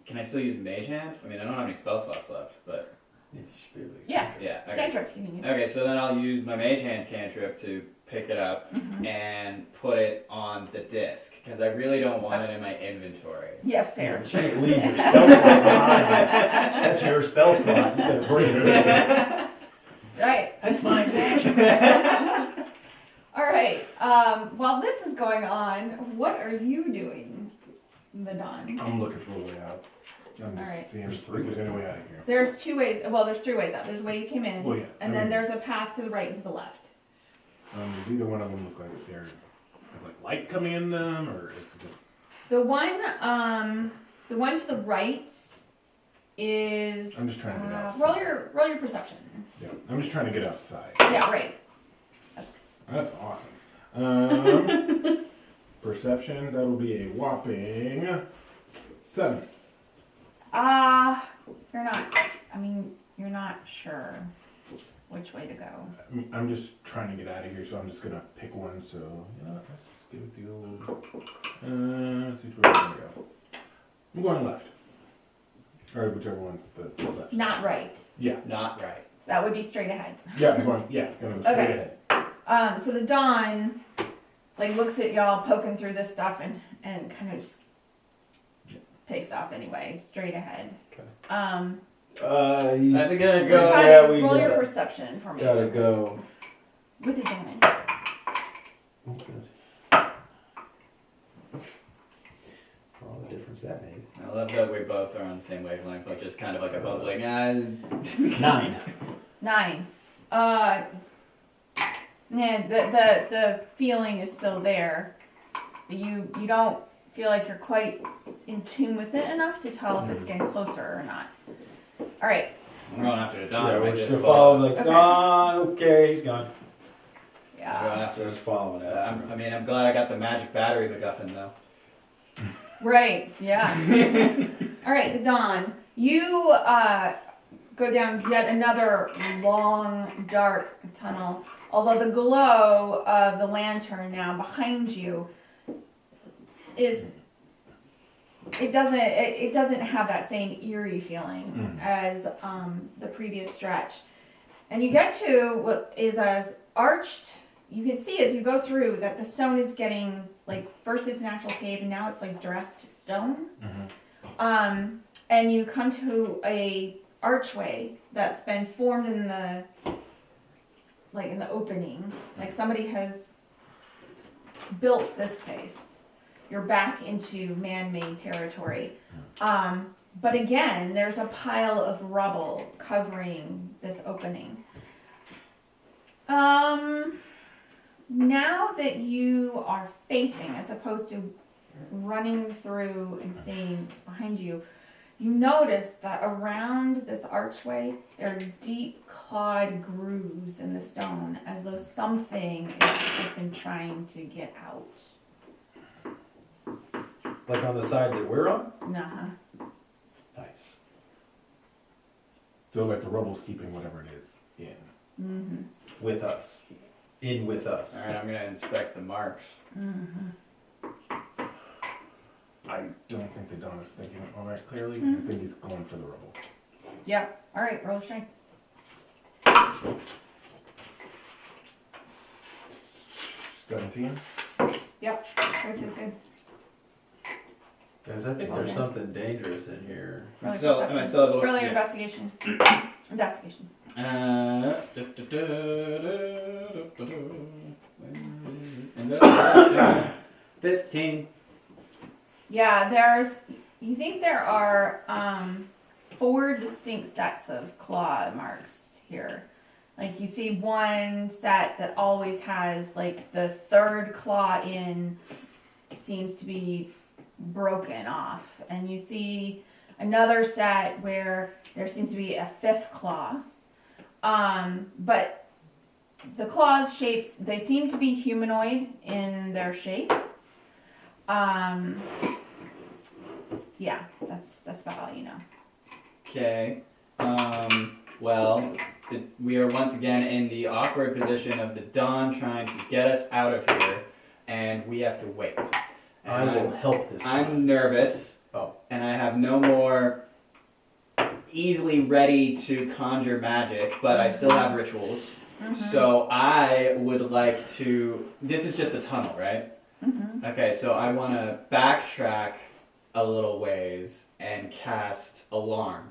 Can I still use Mage Hand? I mean, I don't have any spell slots left, but Yeah, you should be able to Yeah. yeah. Okay. Cantrips you can use. Okay, so then I'll use my Mage Hand cantrip to pick it up Mhm. and put it on the disc because I really don't want it in my inventory. Yeah, Yeah, fair. but you can't leave your spell slot behind. That's your spell slot. You gotta bring it in. Right. That's my magic. All right. While this is going on, what are you doing, the Dawn? I'm looking for a way out. I'm just Alright. seeing There's if three there's ways any way out. out of here. There's two ways. Well, there's three ways out. There's the way you came in, Well, yeah. and then there's a path to the right and to the left. Does either one of them look like they're have like light coming in them, or is it just? The one to the right is. I'm just trying to get outside. Roll your perception. Yeah, I'm just trying to get outside. Yeah, right. That's awesome. Perception, that'll be a whopping 7. You're not sure which way to go. I'm just trying to get out of here, so I'm just gonna pick one. So you know, let's just give it the old. Let's see where we're gonna go. I'm going left, or whichever one's the left. Not right. Yeah, Not right. That would be straight ahead. yeah, I'm going. Yeah, gonna go straight Okay. ahead. So the Dawn, like, looks at y'all poking through this stuff and kind of just takes off anyway, straight ahead. Okay. I think I'm gonna go. Yeah, we roll your gotta- perception for me. Gotta go. With advantage. Oh, good. For all the difference that made. I love that we both are on the same wavelength, but just kind of like a bubbling. 9. 9. Yeah, the feeling is still there. You don't feel like you're quite in tune with it enough to tell if it's getting closer or not. All right. I'm going after the Dawn. Yeah, I we're just just gonna follow follow. the Okay. Dawn. Okay, he's gone. I'm Yeah. going after. Just following it. I'm glad I got the magic battery MacGuffin though. Right. Yeah. All right, the Dawn. You go down yet another long, dark tunnel. Although the glow of the lantern now behind you is it doesn't have that same eerie feeling Mhm. as the previous stretch. And you get to what is a arched. You can see as you go through that the stone is getting like first it's natural cave and now it's like dressed stone. Mhm. And you come to a archway that's been formed in the opening, like somebody has built this space. You're back into man-made territory. But again, there's a pile of rubble covering this opening. Now that you are facing, as opposed to running through and seeing what's behind you, you notice that around this archway there are deep clawed grooves in the stone, as though something has been trying to get out. Like on the side that we're on? Nah. Nice. So like the rubble's keeping whatever it is in. Mm-hmm. With us. In with us. All right, I'm gonna inspect the marks. Mm-hmm. I don't think that Don is thinking it all right clearly. Mhm. I think he's going for the rubble. Yep. All right. Roll strength. 17. Yep. Good. Guys, I think there's something dangerous in here. Really So, am I still able to? Really Yeah. investigation. Investigation. 15. Yeah, you think there are 4 distinct sets of claw marks here. Like you see one set that always has like the third claw in seems to be broken off, and you see another set where there seems to be a 5th claw. But the claws shapes, they seem to be humanoid in their shape. Yeah, that's about all you know. Okay. Well, we are once again in the awkward position of the Dawn trying to get us out of here, and we have to wait. I And will help this. I'm nervous, and I have no more easily ready to conjure magic, but I still have rituals. So I would like to. This is just a tunnel, right? Mm-hmm. Okay, so I want to backtrack a little ways and cast Alarm.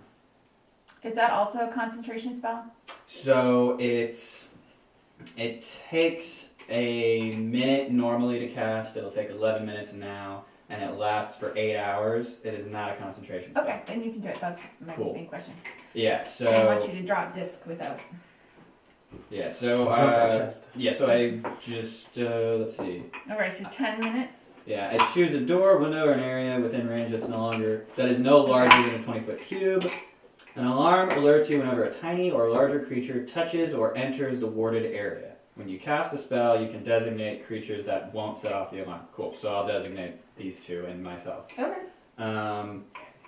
Is that also a concentration spell? So it takes a minute normally to cast. It'll take 11 minutes now, and it lasts for 8 hours. It is not a concentration spell. Okay, then you can do it. That's my Cool. main question. Yeah. I So want you to drop disc without. yeah. So Dump that chest. yeah. So I just let's see. Okay, so 10 minutes. Yeah, I choose a door, window, or an area within range that is no larger than a 20-foot cube. An alarm alerts you whenever a tiny or larger creature touches or enters the warded area. When you cast a spell, you can designate creatures that won't set off the alarm. Cool, so I'll designate these two and myself. Okay.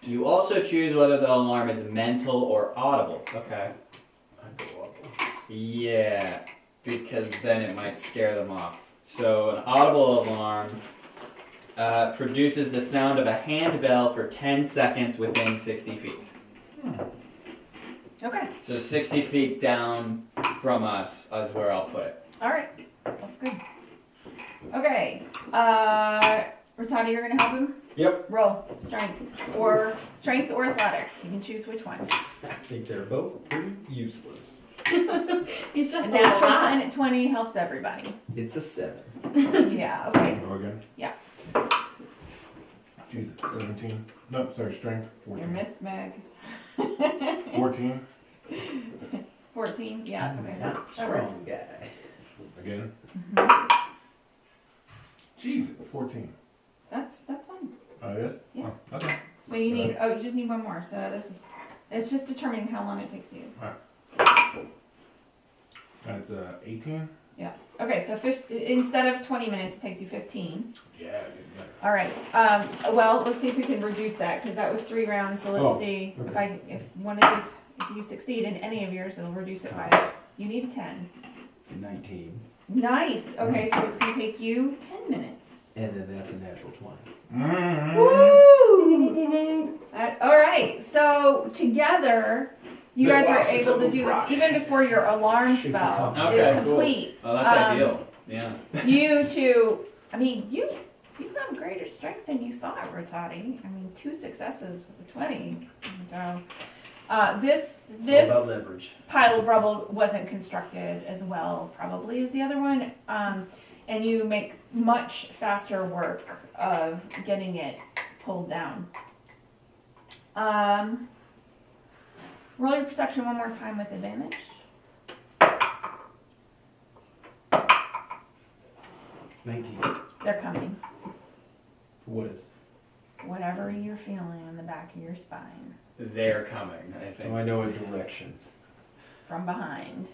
You also choose whether the alarm is mental or audible. Okay. I go up. Yeah, because then it might scare them off. So an audible alarm produces the sound of a handbell for 10 seconds within 60 feet. Okay. So 60 feet down from us is where I'll put it. All right. That's good. Okay. Rotati, you're gonna help him. Yep. Roll strength or athletics. You can choose which one. I think they're both pretty useless. He's just A a natural little 10 at 20 helps everybody. It's a 7. Yeah. Okay. Go again? Yeah. Jesus, 17. No, sorry, strength. You 14. missed Meg. 14. 14. Yeah. Okay. That Strong works. guy. Again. Mhm. Jesus, 14. That's fine. Oh, it is? Yeah. Oh, okay. So you need. Oh, you just need one more. So it's just determining how long it takes you. And it's 18? Okay. So instead of 20 minutes, it takes you 15. Yeah, good, better. All right. Well, let's see if we can reduce that because that was 3 rounds. So let's Oh, see okay. if one of these, if you succeed in any of yours, it'll reduce it by. You need a 10. It's a 19. Nice. Okay, so it's gonna take you 10 minutes. And then that's a natural 20. Mm-hmm. Woo! You guys are Wow, since able I to do moved rock. this even before your alarm Should spell become- Okay, is cool. complete. Oh, that's ideal. Yeah. You two, I mean, you've got greater strength than you thought, Rotati. I mean, 2 successes with a 20. So, this It's all about leverage. pile of rubble wasn't constructed as well, probably, as the other one. And you make much faster work of getting it pulled down. Roll your perception one more time with advantage. 19. They're coming. What is? Whatever you're feeling in the back of your spine. They're coming, I think. So I know a direction. From behind.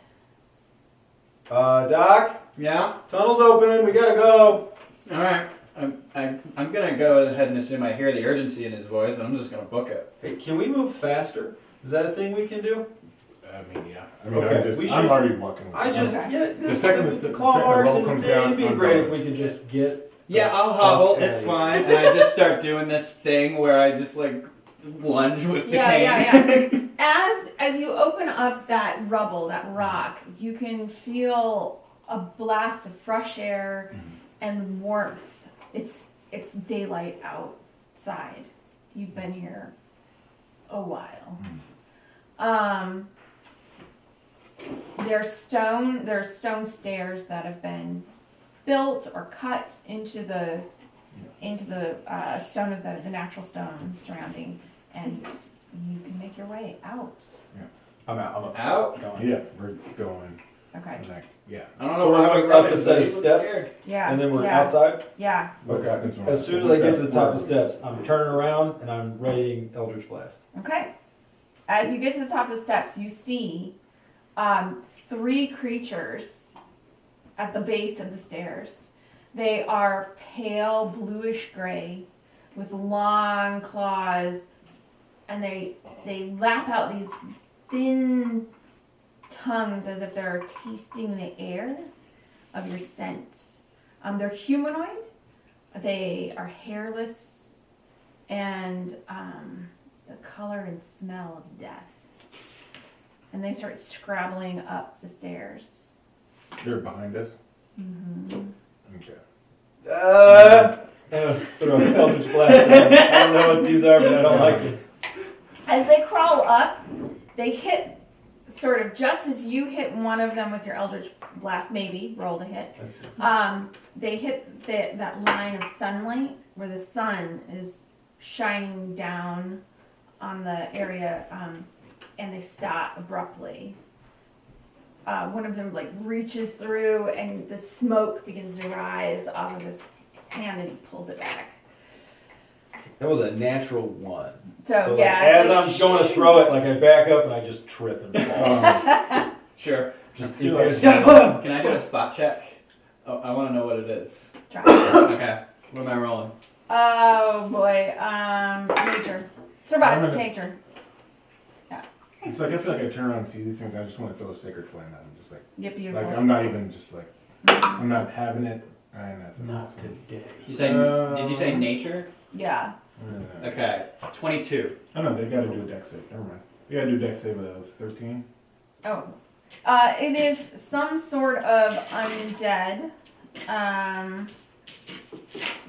Doc, Yeah? tunnel's open. We gotta go. Alright. I'm gonna go ahead and assume I hear the urgency in his voice, and I'm just gonna book it. Hey, can we move faster? Is that a thing we can do? I mean, yeah. I mean, Okay, I'm we I'm should- already walking. I just Okay. yeah. The second that the the claw second marks roll and comes everything, down, it'd be I'm great going. if we could just get. Yeah, I'll Fuck hobble, outta it's here. fine. And I just start doing this thing where I just like lunge with the cane. As you open up that rubble, that rock, you can feel a blast of fresh air and warmth. It's daylight outside. You've been here a while. There's stone stairs that have been built or cut into the stone of the natural stone surrounding, and you can make your way out. I'm out. I'm Out? Going. Yeah, we're going. Okay. Like, yeah. I don't So know we're why going we're up running, a set of but he looks steps? scared. Yeah. And then we're yeah, outside. Yeah. What happens when As soon as I get to the top of the steps, I'm turning around and I'm readying Eldritch Blast. Okay. As you get to the top of the steps, you see 3 creatures at the base of the stairs. They are pale bluish gray with long claws, and they lap out these thin tongues as if they're tasting the air of your scent. They're humanoid. They are hairless and the color and smell of death. And they start scrabbling up the stairs. They're behind us. Mm-hmm. Okay. I was throwing Eldritch Blast. I don't know what these are, but I don't like it. As they crawl up, they hit sort of just as you hit one of them with your Eldritch Blast, maybe, roll to hit. That's it. They hit that line of sunlight where the sun is shining down on the area, and they stop abruptly. One of them like reaches through, and the smoke begins to rise off of his hand, and he pulls it back. That was a natural 1. So, like, yeah, as like, I'm going to throw it, like I back up and I just trip and fall. Sure. Just I feel like- Can I do a spot check? Oh, I want to know what it is. Try. Okay. What am I rolling? Oh boy, nature, survival, I'm gonna- nature. It's like I feel like I turn around and see these things. I just want to throw a sacred flame at them. Just like Beautiful. I'm not even just like I'm not having it. And that's Not awesome. today. Did you say nature? Yeah. Okay. 22. I don't know. They got to do a deck save. Never mind. They got to do a deck save of 13. Oh. It is some sort of undead.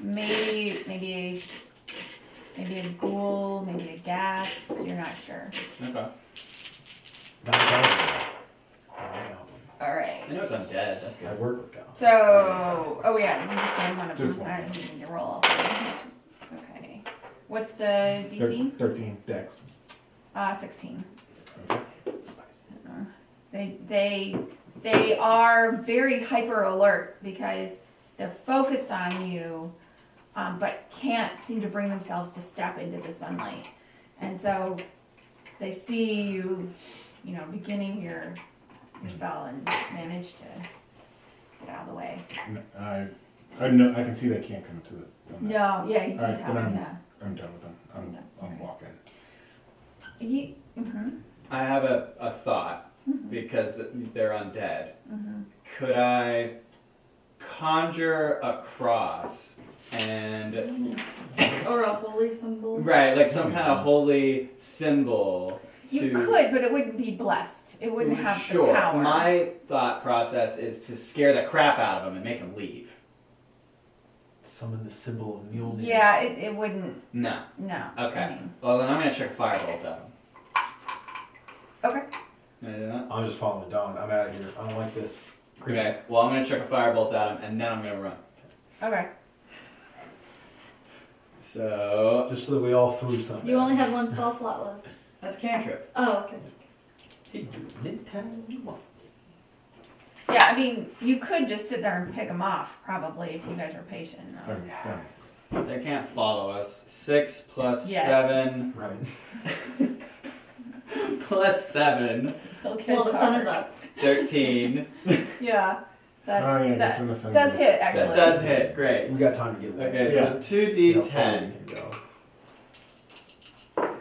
Maybe a ghoul, maybe a gas. You're not sure. Okay. Not a goblin. All right. I know it's undead. That's I good. work with goblins. So, oh yeah, you just named one of Just them. one. I didn't need to roll all three, which is okay. What's the DC? 13 decks. 16. They are very hyper alert because they're focused on you, but can't seem to bring themselves to step into the sunlight, and so they see you, beginning your spell and manage to get out of the way. I know. I can see they can't come to the sunlight. No, yeah, you can Alright, tell. then Yeah. I'm done with them. I'm Okay. walking. I have a thought because they're undead. Could I conjure a cross and Or a holy symbol. right, like some kind of holy symbol You to could, but it wouldn't be blessed. It wouldn't have sure. the power. My thought process is to scare the crap out of him and make him leave. Summon the symbol of Mjolnir. Yeah, it wouldn't. No. No. Okay. I mean, Well, then I'm gonna chuck a firebolt at him. okay. Can I do that? I'm just following Dawn. I'm out of here. I don't like this. Okay. Well, I'm gonna chuck a firebolt at him, and then I'm gonna run. Okay. So Just so that we all threw something. You only have one spell slot left. that's a cantrip. Oh, okay. He do many times as he wants. Yeah, I mean, you could just sit there and pick them off, probably, if you guys are patient enough. They can't follow us. 6 plus Yeah. 7 Right. plus 7, Okay. Well, the sun is up. 13. Yeah. That, Oh, yeah, just that when the sun does goes- hit, actually. That does hit. Great. We got time to get away. Okay, Yeah. so See how far 2d10. we can go.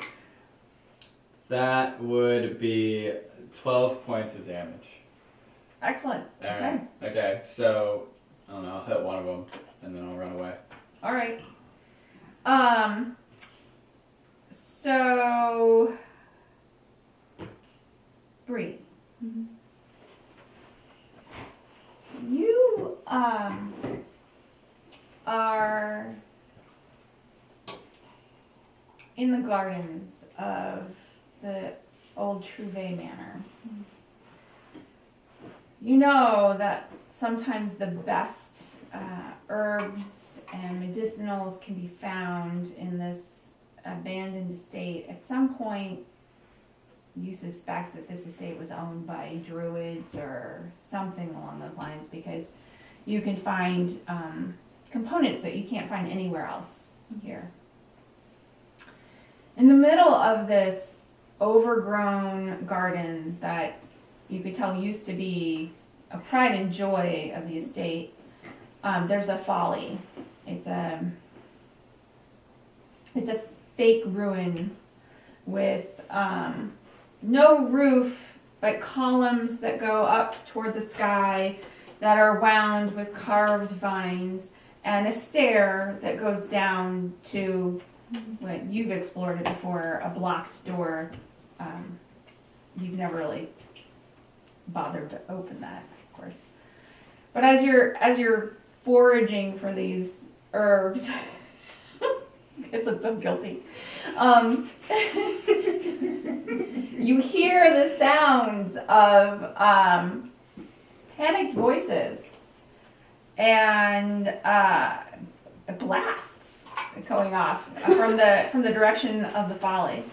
That would be 12 points of damage. Excellent. Okay. Alright. Okay, so I don't know, I'll hit one of them and then I'll run away. All right. So, Bree, Mhm. you are in the gardens of the old Trouvé Manor. You know that sometimes the best herbs and medicinals can be found in this abandoned estate. At some point, you suspect that this estate was owned by druids or something along those lines, because you can find components that you can't find anywhere else here. In the middle of this overgrown garden that you could tell used to be a pride and joy of the estate, there's a folly. It's a fake ruin with no roof, but columns that go up toward the sky that are wound with carved vines, and a stair that goes down to what you've explored it before, a blocked door. You've never really bothered to open that, of course. But as you're foraging for these herbs, I guess I'm so guilty. You hear the sounds of panicked voices and blasts going off from the direction of the folly.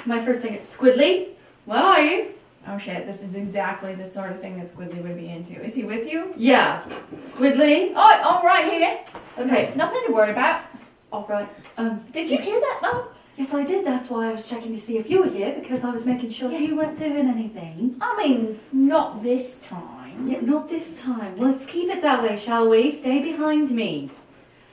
My first thing is, Squidly, where are you? Oh shit, this is exactly the sort of thing that Squidly would be into. Is he with you? Yeah. Squidly? Oh, all right here. Okay. Nothing to worry about. Alright. Did you hear that though? Yes, I did. That's why I was checking to see if you were here, because I was making sure you weren't doing anything. I mean, not this time. Yeah, not this time. Well, let's keep it that way, shall we? Stay behind me.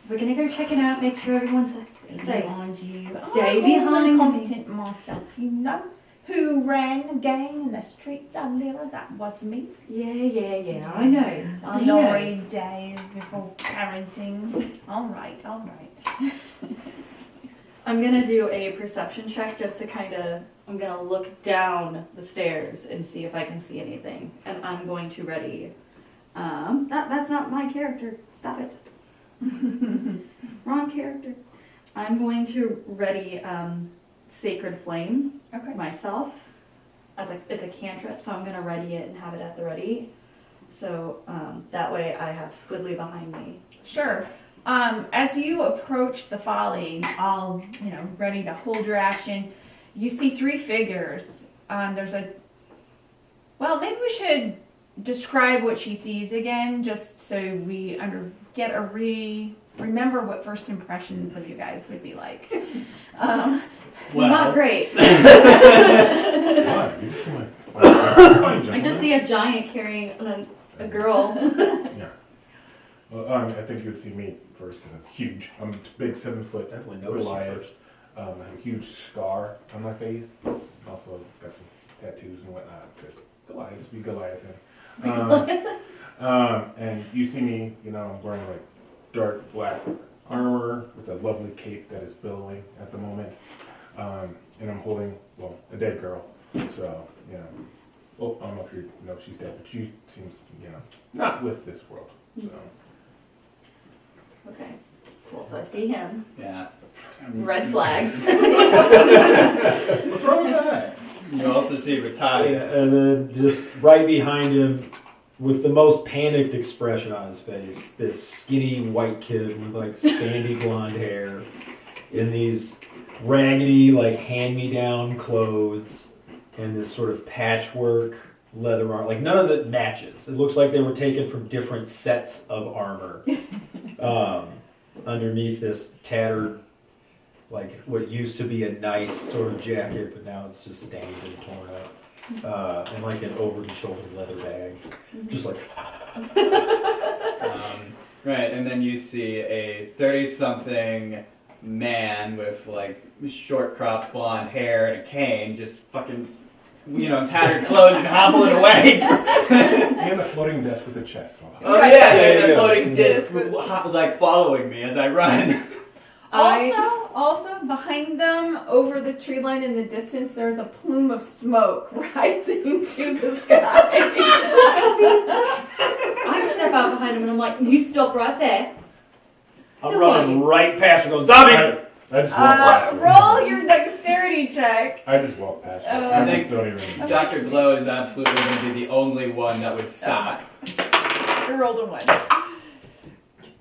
We're gonna go check it out, make sure everyone's safe. Behind you. Stay I'm behind more me. competent myself, you know. Who ran the gang in the streets of Lyra? That was me. Yeah. I know. Glory days before parenting. All right. I'm gonna do a perception check just to I'm gonna look down the stairs and see if I can see anything. And I'm going to ready. That's not my character. Stop it. Wrong character. I'm going to ready Sacred Flame Okay. myself. It's a cantrip, so I'm gonna ready it and have it at the ready. So that way I have Squidly behind me. Sure. As you approach the folly, all ready to hold your action, you see three figures. Maybe we should describe what she sees again, just so we remember what first impressions of you guys would be like. Not great. What? You just see I just see a giant carrying a girl. Yeah. Well, I think you would see me first because I'm huge. I'm a big 7 foot Definitely noticed you Goliath. first. I have a huge scar on my face. Also got some tattoos and whatnot because Goliaths be Goliath. And you see me, I'm wearing like dark black armor with a lovely cape that is billowing at the moment. And I'm holding, a dead girl So, you know, well, I don't know if you know if she's dead, but she seems, you know, No. not with this world. So, Okay. Cool. So I see him. Yeah. Red flags. what's wrong with that? You also see Rattati. Yeah, and then just right behind him, with the most panicked expression on his face, this skinny white kid with like sandy blonde hair in these raggedy, like hand-me-down clothes and this sort of patchwork leather armor. Like none of it matches. It looks like they were taken from different sets of armor. Underneath this tattered, like what used to be a nice sort of jacket, but now it's just stained and torn up. And like an over-the-shoulder leather bag. Just like, Right, and then you see a 30-something man with like short cropped blonde hair and a cane just fucking, you know, tattered clothes and hobbling away. And a floating desk with a chest. Oh yeah, there's Yeah, a yeah. floating disc like following me as I run. Also, behind them, over the tree line in the distance, there's a plume of smoke rising to the sky. I step out behind him and I'm like, you stop right there. I'm running right past her going, zombies! I just walk past her. Roll your dexterity check. I just walk past her. I I think just don't even. Dr. Glow is absolutely going to be the only one that would stop. You rolled a 1.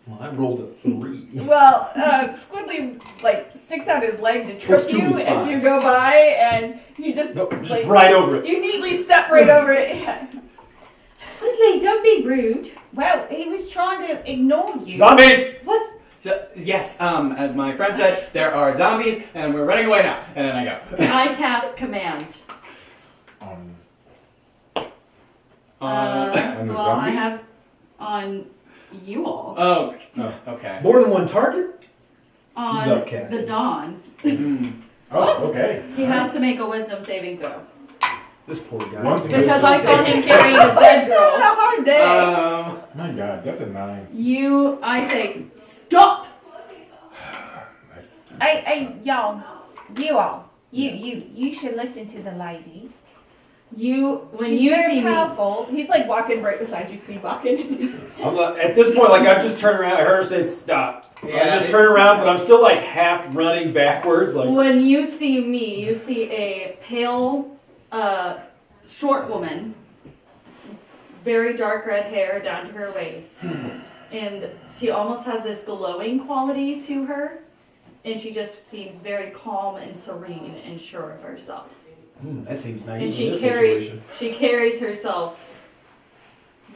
Well, I rolled a 3. Well, Squidly like sticks out his leg to Plus trip 2 you is as 5. you go by, and you just Nope, just like, right over it. you neatly step right over it. Yeah. Woodley, don't be rude. Wow, he was trying to ignore you. Zombies! What? So, yes, as my friend said, there are zombies and we're running away now. And then I go. I cast command. Um, Uh, And the Well, I zombies? have on you all. oh, okay. More than one target? On upcast. the Dawn. oh, okay. He has to make a wisdom saving throw. This poor guy. Once Because Wisdom I saw saving him carrying a dead girl. Having a hard day. My God, that's a 9. I say, stop! y'all, you should listen to the lady. When She's you very see me, powerful. He's like walking right beside you, speed walking. I'm not, at this point, like, I've just turned around. I heard her say stop. I Yeah, just turned around, but I'm still like half running backwards. Like, when you see me, you see a pale, short woman, very dark red hair down to her waist, and she almost has this glowing quality to her, and she just seems very calm and serene and sure of herself. that seems And naive in she this carries situation. she carries herself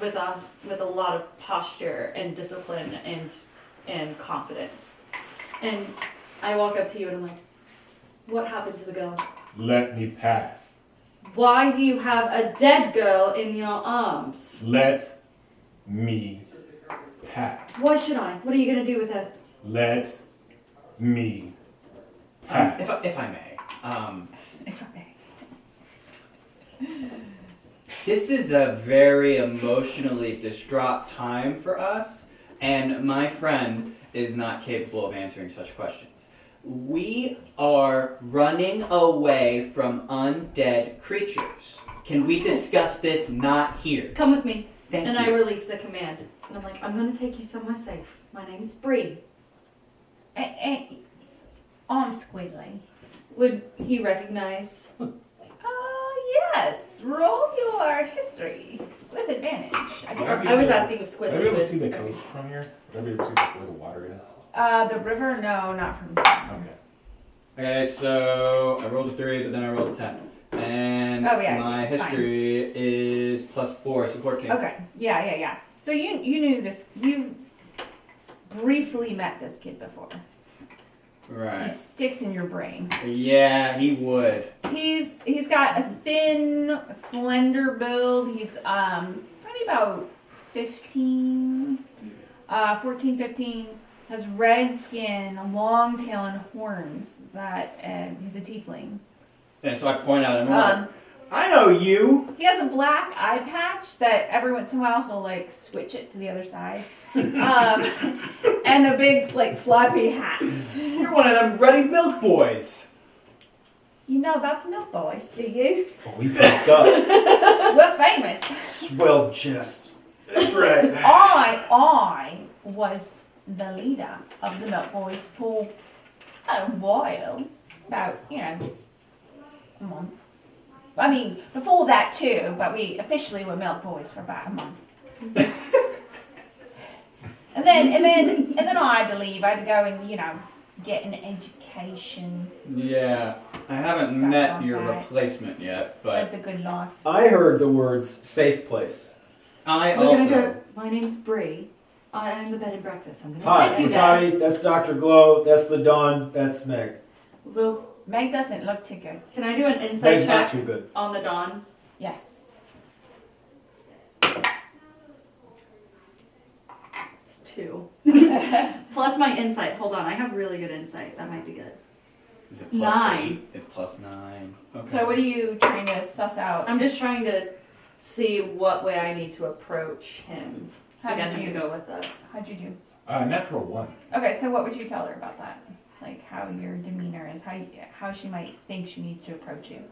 with a lot of posture and discipline and confidence. And I walk up to you and I'm like, what happened to the girl? Let me pass. Why do you have a dead girl in your arms? Let me pass. Why should I? What are you gonna do with her? Let me pass. If I may, this is a very emotionally distraught time for us, and my friend is not capable of answering such questions. We are running away from undead creatures. Can we discuss this not here? Come with me. Thank And you. I release the command. And I'm like, I'm gonna take you somewhere safe. My name's Bree. I'm Squidly. Would he recognize? Yes. Roll your history with advantage. I was asking if Squidly Have you ever would. seen the coast from here? Have you ever seen where the water is? The river? No, not from. Okay. Okay, so I rolled a 3, but then I rolled a 10. And Oh, yeah, my it's fine. history is +4, so 14. Okay. Yeah. So you knew this. You briefly met this kid before. Right. He sticks in your brain. Yeah, he would. He's got a thin, slender build. He's probably about 14, 15. Has red skin, a long tail, and horns. He's a tiefling. And so I point at him, I'm like, I know you! He has a black eye patch that every once in a while he'll like switch it to the other side. And a big like floppy hat. You're one of them ruddy milk boys! You know about the Milk Boys, do you? Oh, we picked up. We're famous. Swell chest. That's right. I was the leader of the Milk Boys for a while. About, a month. I mean, before that too, but we officially were Milk Boys for about a month. and then I believe I'd go and, get an education, Yeah, I haven't Stuff met like your that. replacement yet, live but the good life. I heard the words safe place. I We're also. gonna go. My name's Bree. I own the bed and breakfast. I'm gonna Hi, take you I'm there. Toddy. That's Dr. Glow. That's the Dawn. That's Meg. Will Meg doesn't look too good. can I do an insight Meg's not check too good. on the Dawn? Yes. It's 2. Plus my insight. Hold on, I have really good insight. That might be good. Is it plus 9. 8? It's plus 9. Okay. So what are you trying to suss out? I'm just trying to see what way I need to approach him to How get did him to you go with us. How'd you do? Natural 1. Okay, so what would you tell her about that? Like how your demeanor is, how she might think she needs to approach you.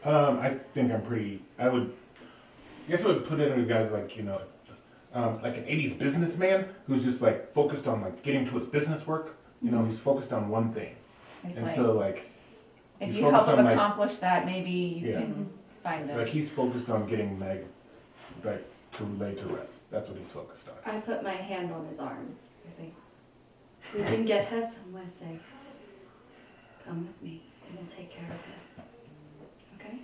I think I'm pretty. I guess I would put it in guys like like an '80s businessman who's just like focused on like getting to his business work. He's focused on one thing, It's and like, so like if he's you help focused him on, like- accomplish that, maybe you Yeah. can find like it. he's focused on getting Meg like to lay to rest. That's what he's focused on. I put my hand on his arm. I say, we can get her somewhere safe. Come with me and we'll take care of her. Okay?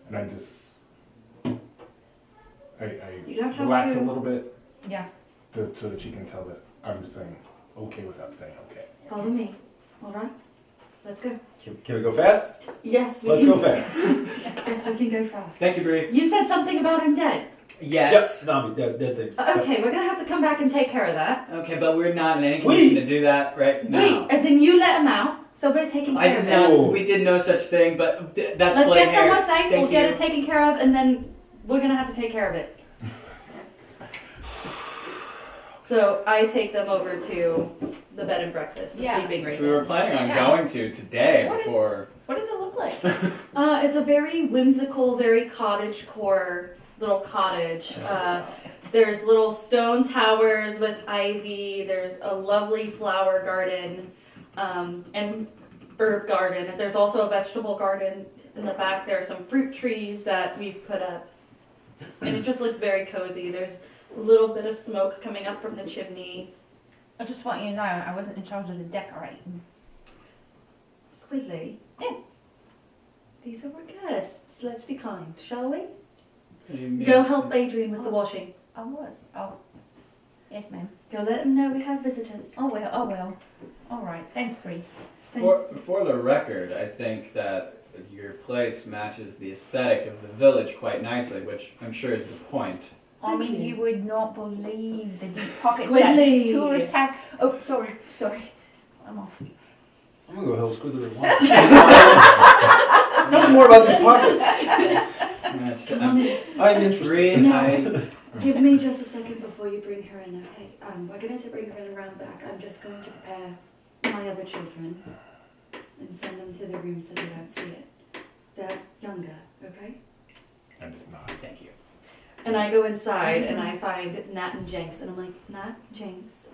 And I just You don't have relax to. a little bit Yeah. so that she can tell that I'm just saying okay without saying okay. Follow me. Alright? Let's go. Can we go fast? Yes, we Let's can. go fast. Yes, we can go fast. Thank you, Bree. You said something about him dead. Yep. Yes. Zombie. Dead things. Okay, we're gonna have to come back and take care of that. Okay, but we're not in any condition to do that right now. Wait, as in you let him out, so we're taking I care of did it. not. Oh. We did no such thing, but that's Let's splitting get somewhere hairs. safe, Thank we'll get you. it taken care of, and then we're gonna have to take care of it. So I take them over to the bed and breakfast, the Yeah. sleeping Which room. we were planning on Yeah. going to today What is- before. What does it look like? It's a very whimsical, very cottage core little cottage. There's little stone towers with ivy. There's a lovely flower garden and herb garden. There's also a vegetable garden in the back. There are some fruit trees that we've put up. And it just looks very cozy. There's a little bit of smoke coming up from the chimney. I just want you to know I wasn't in charge of the decorating. Squidly. Yeah. These are our guests. Let's be kind, shall we? You mean- Go help Adrian with the washing. I was. Oh. Yes, ma'am. Go let him know we have visitors. Oh well. Oh well. All right. Thanks, Bree. For the record, I think that your place matches the aesthetic of the village quite nicely, which I'm sure is the point. I Thank mean, you. you would not believe the deep pockets that Squiddly. these tourists have. Oh, sorry. I'm off. I'm gonna go help Squidler at once. Tell me more about these pockets. Yes, Come on in. I'm interested. Bree, No. Give me just a second before you bring her in, okay? We're going to bring her in around back. I'm just going to prepare my other children and send them to the room so they don't see it. They're younger, okay? I'm just not. Thank you. And I go inside and I find Nat and Jenks and I'm like, Nat, Jenks,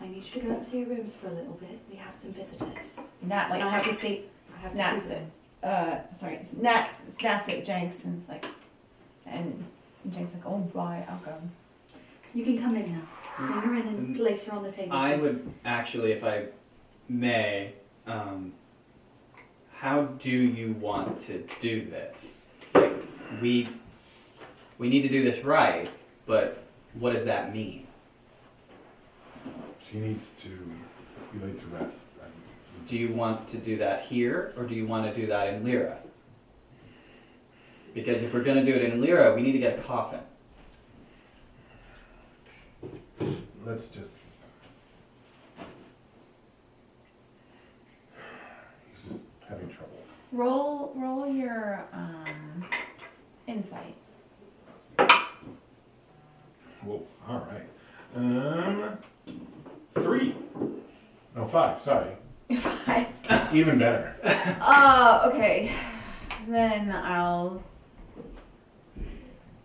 I need you to go up to your rooms for a little bit. We have some visitors. Nat like And I have to see. I have snaps to see it. them. Sorry. Nat snaps at Jenks and it's like, and Jenks like, oh right, I'll go. You can come in now. Bring her in and place her on the table. I please. would actually, if I may, how do you want to do this? Like, we need to do this right, but what does that mean? She needs to be laid to rest. Do you want to do that here, or do you want to do that in Lyra? Because if we're going to do it in Lyra, we need to get a coffin. Let's just. He's just having trouble. Roll your insight. Whoa. All right. 3. No, 5. Sorry. Even better. Okay. Then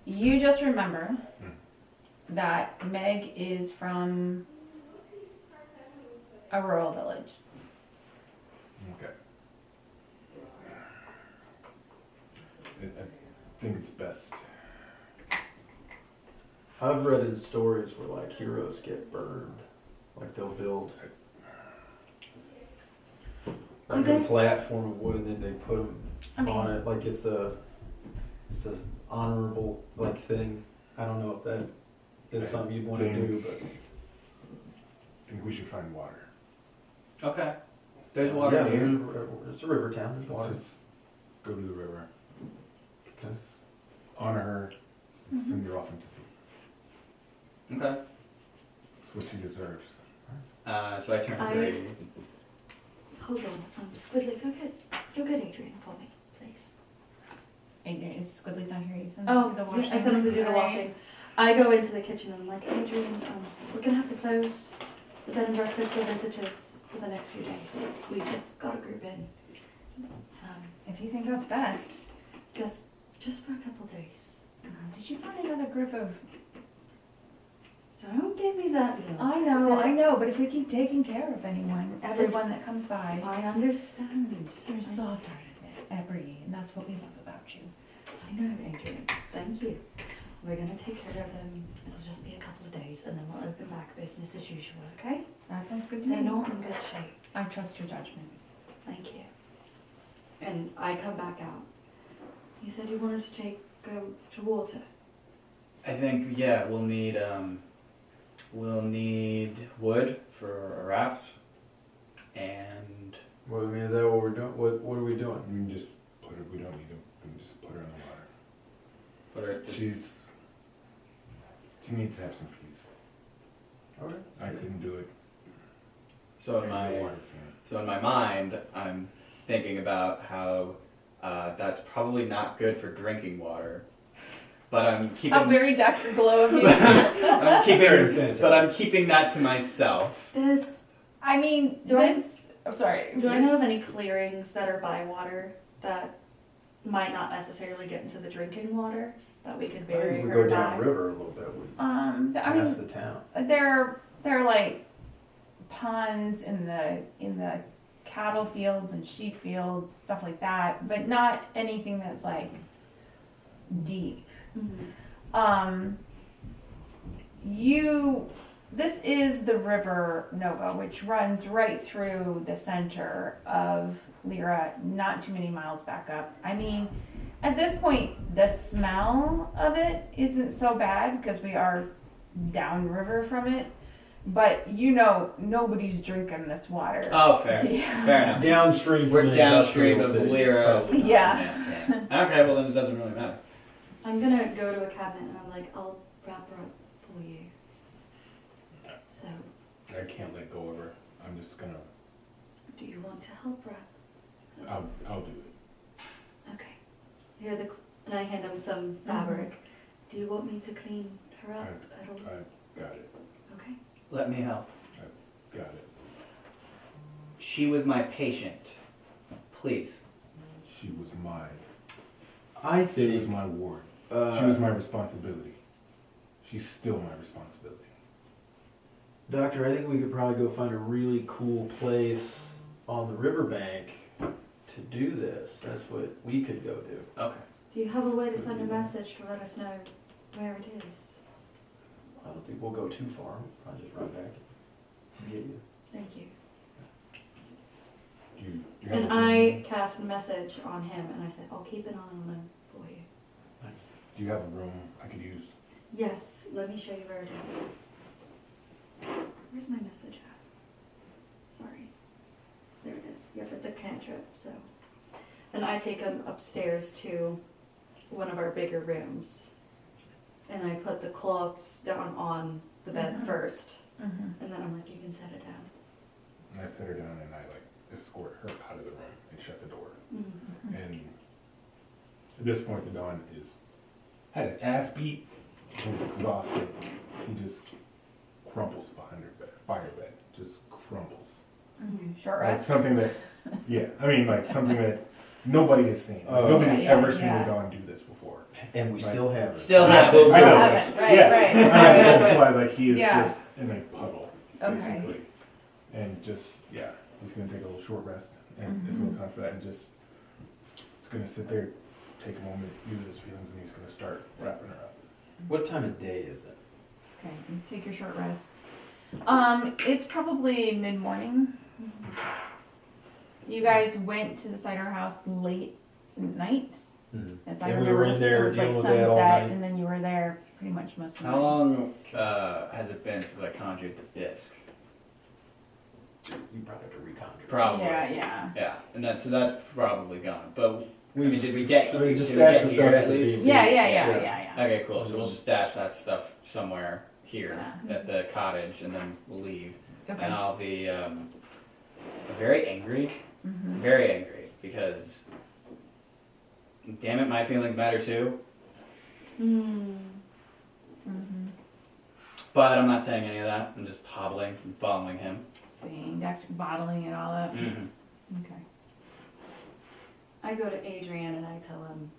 you just remember that Meg is from a rural village. Okay. I think it's best. I've read in stories where like heroes get burned, like they'll build like a Okay. platform of wood and then they put them I mean, on it like it's a honorable like thing. I don't know if that is something you'd want to do, but I think we should find water. Okay. There's water yeah, here. it's a river town. There's Let's water. just go to the river. Just honor her. Send her off into the. Okay. It's what she deserves. So I turn to I- Brady. Hold on, Squidly, go get Adrian for me, please. Adrian, is Squidly's not here? You sent Oh, him to the yeah, washing. I sent him to do the Alright. washing. I go into the kitchen and I'm like, Adrian, we're gonna have to close the bed and breakfast for visitors for the next few days. We just gotta group in. If you think that's best. Just for a couple days. Did you find another group of... Don't give me that look. I know, but if we keep taking care of everyone that comes by, I understand. you're soft-hearted, Bree, and that's what we love about you. I know, Adrian. Thank you. We're gonna take care of them. It'll just be a couple of days and then we'll open back business as usual, okay? That sounds good to They're me. not in good shape. I trust your judgment. Thank you. And I come back out. You said you wanted to go to water. I think we'll need wood for a raft, and Well, I mean, is that what we're doing? What are we doing? We can just put her. We don't need to. We can just put her in the water. what are She needs to have some peace. Okay. I couldn't do it. so in And my the water can. So in my mind, I'm thinking about how that's probably not good for drinking water. But I'm How keeping, very Dr. Glow of you. I'm Very keeping, sanitary. but I'm keeping that to myself. I mean, Do I- this... I'm sorry. Do I know of any clearings that are by water that might not necessarily get into the drinking water that we could bury Maybe we her go by? downriver a little bit. We I pass mean, the town. there are like ponds in the cattle fields and sheep fields, stuff like that, but not anything that's like deep. Mhm. This is the River Nova, which runs right through the center of Lyra, not too many miles back up. I mean, at this point, the smell of it isn't so bad because we are downriver from it. But nobody's drinking this water. Oh, fair. Yeah. Fair enough. Downstream from We're the downstream industrial of city, Lyra. probably. Yeah. Okay, well then it doesn't really matter. I'm gonna go to a cabinet and I'm like, I'll wrap her up for you. So, I can't let go of her. I'm just gonna. do you want to help wrap? I'll do it. Okay. Here, and I hand him some fabric. Do you want me to clean her up at all? I got it. Okay. Let me help. Got it. She was my patient. Please. She was mine. I She was think. my ward. Uh, She was my responsibility. She's still my responsibility. Doctor, I think we could probably go find a really cool place on the riverbank to do this. That's what we could go do. Okay. Do you have a way to send a message to let us know where it is? I don't think we'll go too far. I'll just run back and get you. Thank you. You have And a I room? cast a message on him and I said, I'll keep an eye on him for you. Nice. Do you have a room I could use? Yes, let me show you where it is. Where's my message at? Sorry. There it is. Yep, it's a cantrip, so. And I take him upstairs to one of our bigger rooms. And I put the cloths down on the bed Mhm. first. Mm-hmm. And then I'm like, you can set it down. And I set her down and I escort her out of the room and shut the door. Mm-hmm. And at this point, the Don had his ass beat. He was exhausted. He just crumples by her bed. Just crumbles. Mm-hmm. Short Like rest. something that, yeah, I mean, like something that nobody has seen. Like, Oh, nobody's yeah, ever seen yeah. the Dawn do this before. And we still have it. Still Yeah, have it. I know. Haven't. Right, Yeah. right. I mean, that's why like he is Yeah. just in a puddle, Okay. basically. And just, yeah, he's gonna take a little short rest and it's Mm-hmm. gonna time for that and just, he's gonna sit there, take a moment, use his feelings, and he's gonna start wrapping her up. What time of day is it? Okay, take your short rest. It's probably mid-morning. You guys went to the cider house late at night. As I And we remember, were in there it was like dealing with that all sunset, night. and then you were there pretty much most of the How night. long has it been since I conjured the disc? You probably have to reconjure. Probably. Yeah. Yeah, and that's probably gone. But We I mean, did we get? I mean, just did we stash get the here stuff at at the least? BZ. Yeah. Okay, cool. So we'll stash that stuff somewhere here Yeah. at the cottage, and then we'll leave. Okay. And I'll be very angry, Mhm. very angry, because damn it, my feelings matter too. Hmm. Mhm. But I'm not saying any of that. I'm just hobbling and following him. Being bottling it all up. Mm-hmm. Okay. I go to Adrian and I tell him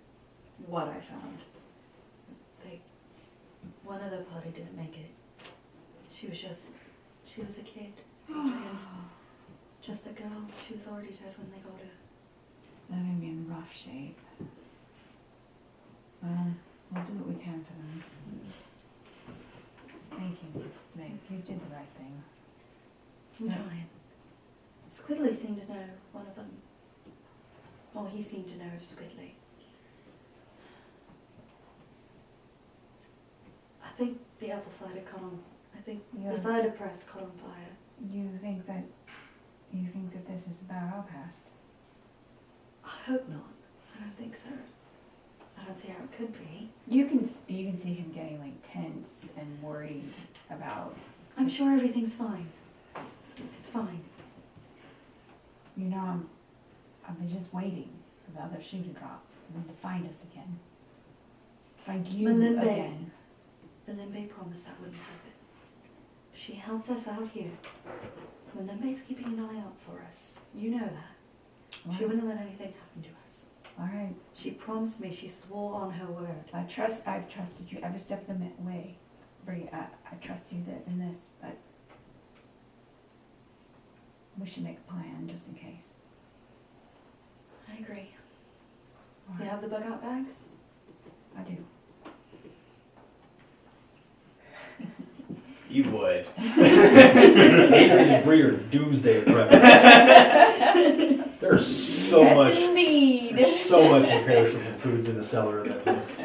what I found. One of the party didn't make it. She was a kid. Adrian. Just a girl. She was already dead when they got her. They're gonna be in rough shape. Well, we'll do what we can for them. Thank you, Meg. You did the right thing. I'm Yeah. trying. Squidly seemed to know one of them. Or he seemed to know Squidly. I think the apple cider caught on. I think Yeah. the cider press caught on fire. You think that this is about our past? I hope not. I don't think so. I don't see how it could be. You can see him getting like tense and worried about. I'm sure everything's fine. It's fine. You know, I've been just waiting for the other shoe to drop and then to find us again. Find you Malimbe. again. Malimbe promised that wouldn't happen. She helped us out here. Malimbe's keeping an eye out for us. You know that. She wouldn't let anything happen to us. All right. She promised me, she swore on her word. I've trusted you every step of the way. Bree, I trust you in this, but we should make a plan just in case. I agree. All You right. have the bug out bags? I do. You would. Adrian and Bree are doomsday preppers. There's so yes, much. indeed. There's so much imperishable foods in the cellar of that place.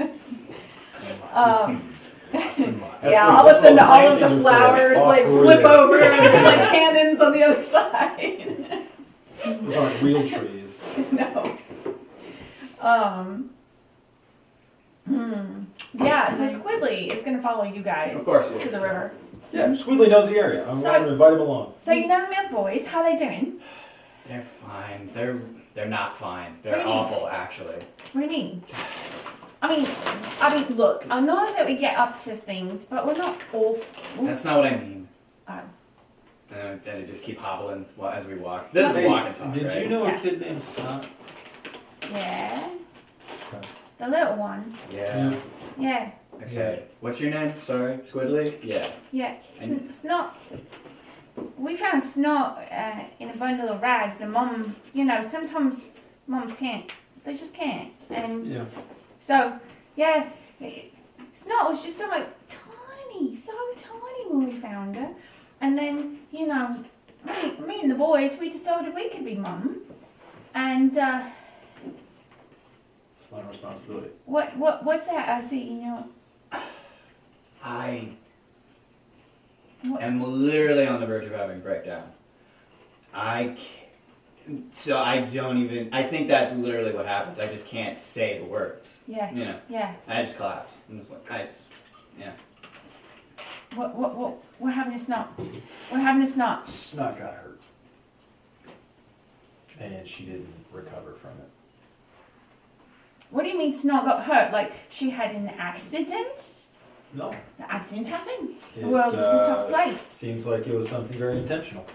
Lots of seeds. Lots and lots. That's Yeah, what- all of a that's sudden what all of the plantings are for. flowers like Off-road flip there. over and there's like cannons on the other side. Those aren't real trees. No. Yeah, so Squidly is gonna follow you guys Of course. to the river. Yeah, Squidly knows the area. I'm So- going to invite him along. So you know my boys, how they doing? They're fine. They're not fine. What They're do you mean? awful, actually. What do you mean? I mean, look, I know that we get up to things, but we're not awful. That's not what I mean. Oh. And I just keep hobbling as we walk. This is Hey, a walk and talk, did right? you know Yeah. a kid named Snot? Yeah. Okay. The little one. Yeah. Yeah. Okay. What's your name? Sorry, Squidly. Yeah. Yeah. And- Snot. We found Snot in a bundle of rags, and Mum, sometimes mums can't. They just can't. And Yeah. so, yeah, Snot was just so tiny when we found her. And then, me and the boys, we decided we could be Mum. And It's not a responsibility. what's that I see? I What's, am literally on the verge of having a breakdown. So I don't even. I think that's literally what happens. I just can't say the words. yeah, You know. yeah. I just collapse. I'm just like, What happened to Snot? What happened to Snot? Snot got hurt. And she didn't recover from it. What do you mean Snot got hurt? Like she had an accident? No. The accidents happen. The It, world is a tough place. Seems like it was something very intentional.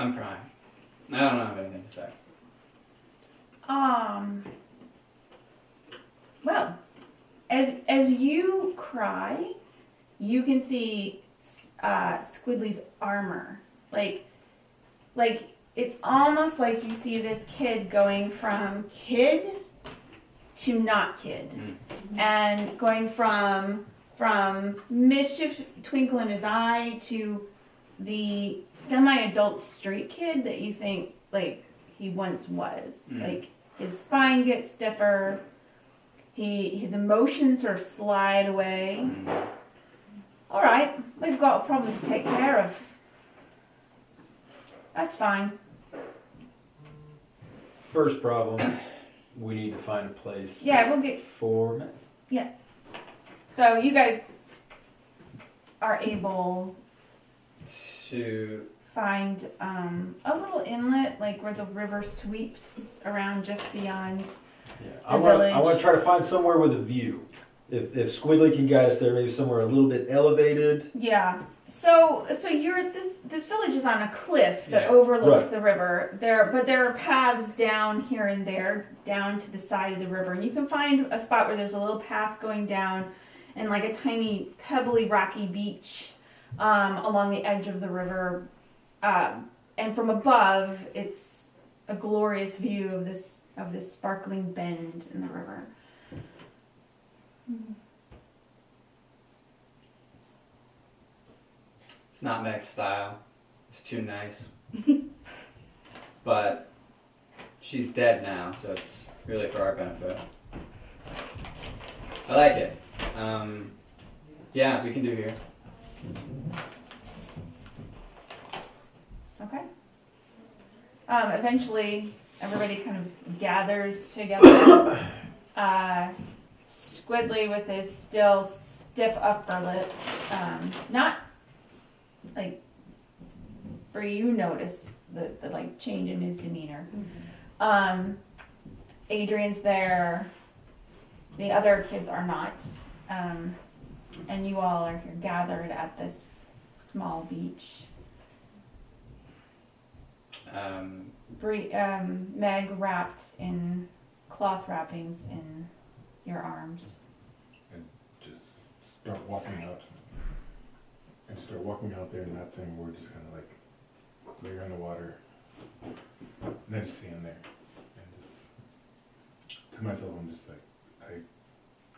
I'm crying. I don't have anything to say. Well, as you cry, you can see Squidly's armor. Like it's almost like you see this kid going from kid to not kid, and going from mischief twinkle in his eye to the semi-adult straight kid that you think like he once was. Like his spine gets stiffer, his emotions sort of slide away. All right, we've got a problem to take care of. That's fine. First problem, we need to find a place. Yeah, we'll get. For Meg. So you guys are able To find a little inlet, like where the river sweeps around just beyond. Yeah. I want to village. try to find somewhere with a view. If Squidly can guide us there, maybe somewhere a little bit elevated. Yeah. So you're this village is on a cliff that Yeah. overlooks Right. the river. But there are paths down here and there, down to the side of the river, and you can find a spot where there's a little path going down, and like a tiny pebbly rocky beach along the edge of the river, and from above it's a glorious view of this sparkling bend in the river. It's not Meg's style. It's too nice. But she's dead now, so it's really for our benefit. I like it. Yeah, we can do here. Okay. Eventually, everybody kind of gathers together. Squidly with his still stiff upper lip, not like where you notice the like change in his demeanor. Adrian's there. The other kids are not. And you all are here gathered at this small beach. Meg wrapped in cloth wrappings in your arms. And just start walking out. And start walking out there and not saying a word, just kind of like clear in the water. And then just stand there. And just, to myself, I'm just like, I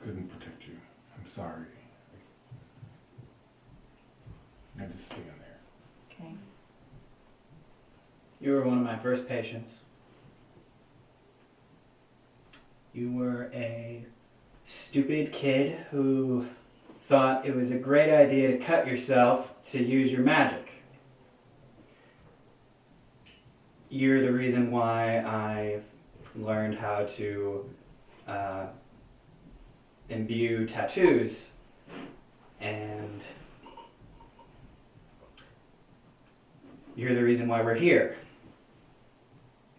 couldn't protect you. I'm sorry. I just stand there. Okay. You were one of my first patients. You were a stupid kid who thought it was a great idea to cut yourself to use your magic. You're the reason why I learned how to imbue tattoos, and you're the reason why we're here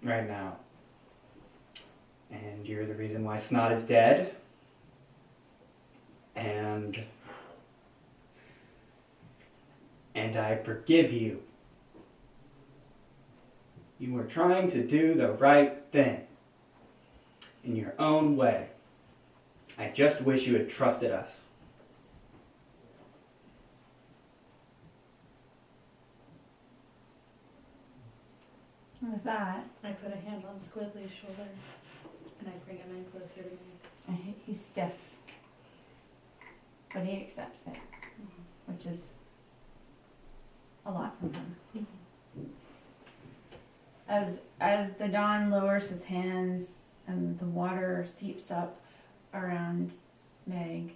right now. And you're the reason why Snot is dead. And I forgive you. You were trying to do the right thing in your own way. I just wish you had trusted us. And with that, I put a hand on Squidly's shoulder and I bring him in closer to me. he's stiff, but he accepts it, which is a lot from him. As the dawn lowers his hands and the water seeps up around Meg,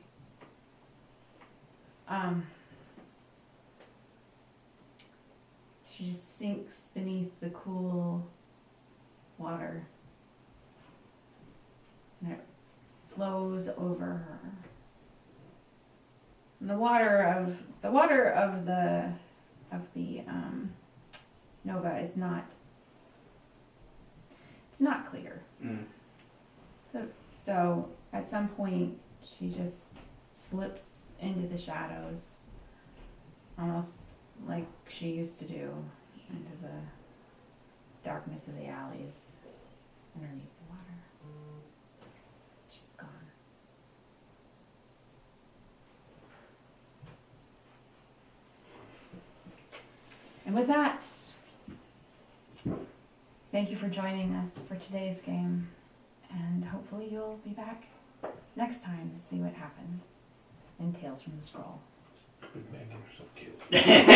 she just sinks beneath the cool water, and it flows over her. And the water of the Nova is not. It's not clear. So at some point, she just slips into the shadows, almost like she used to do, into darkness of the alleys underneath the water. She's gone. And with that, thank you for joining us for today's game. And hopefully you'll be back next time to see what happens in Tales from the Scroll. Big man, get yourself killed.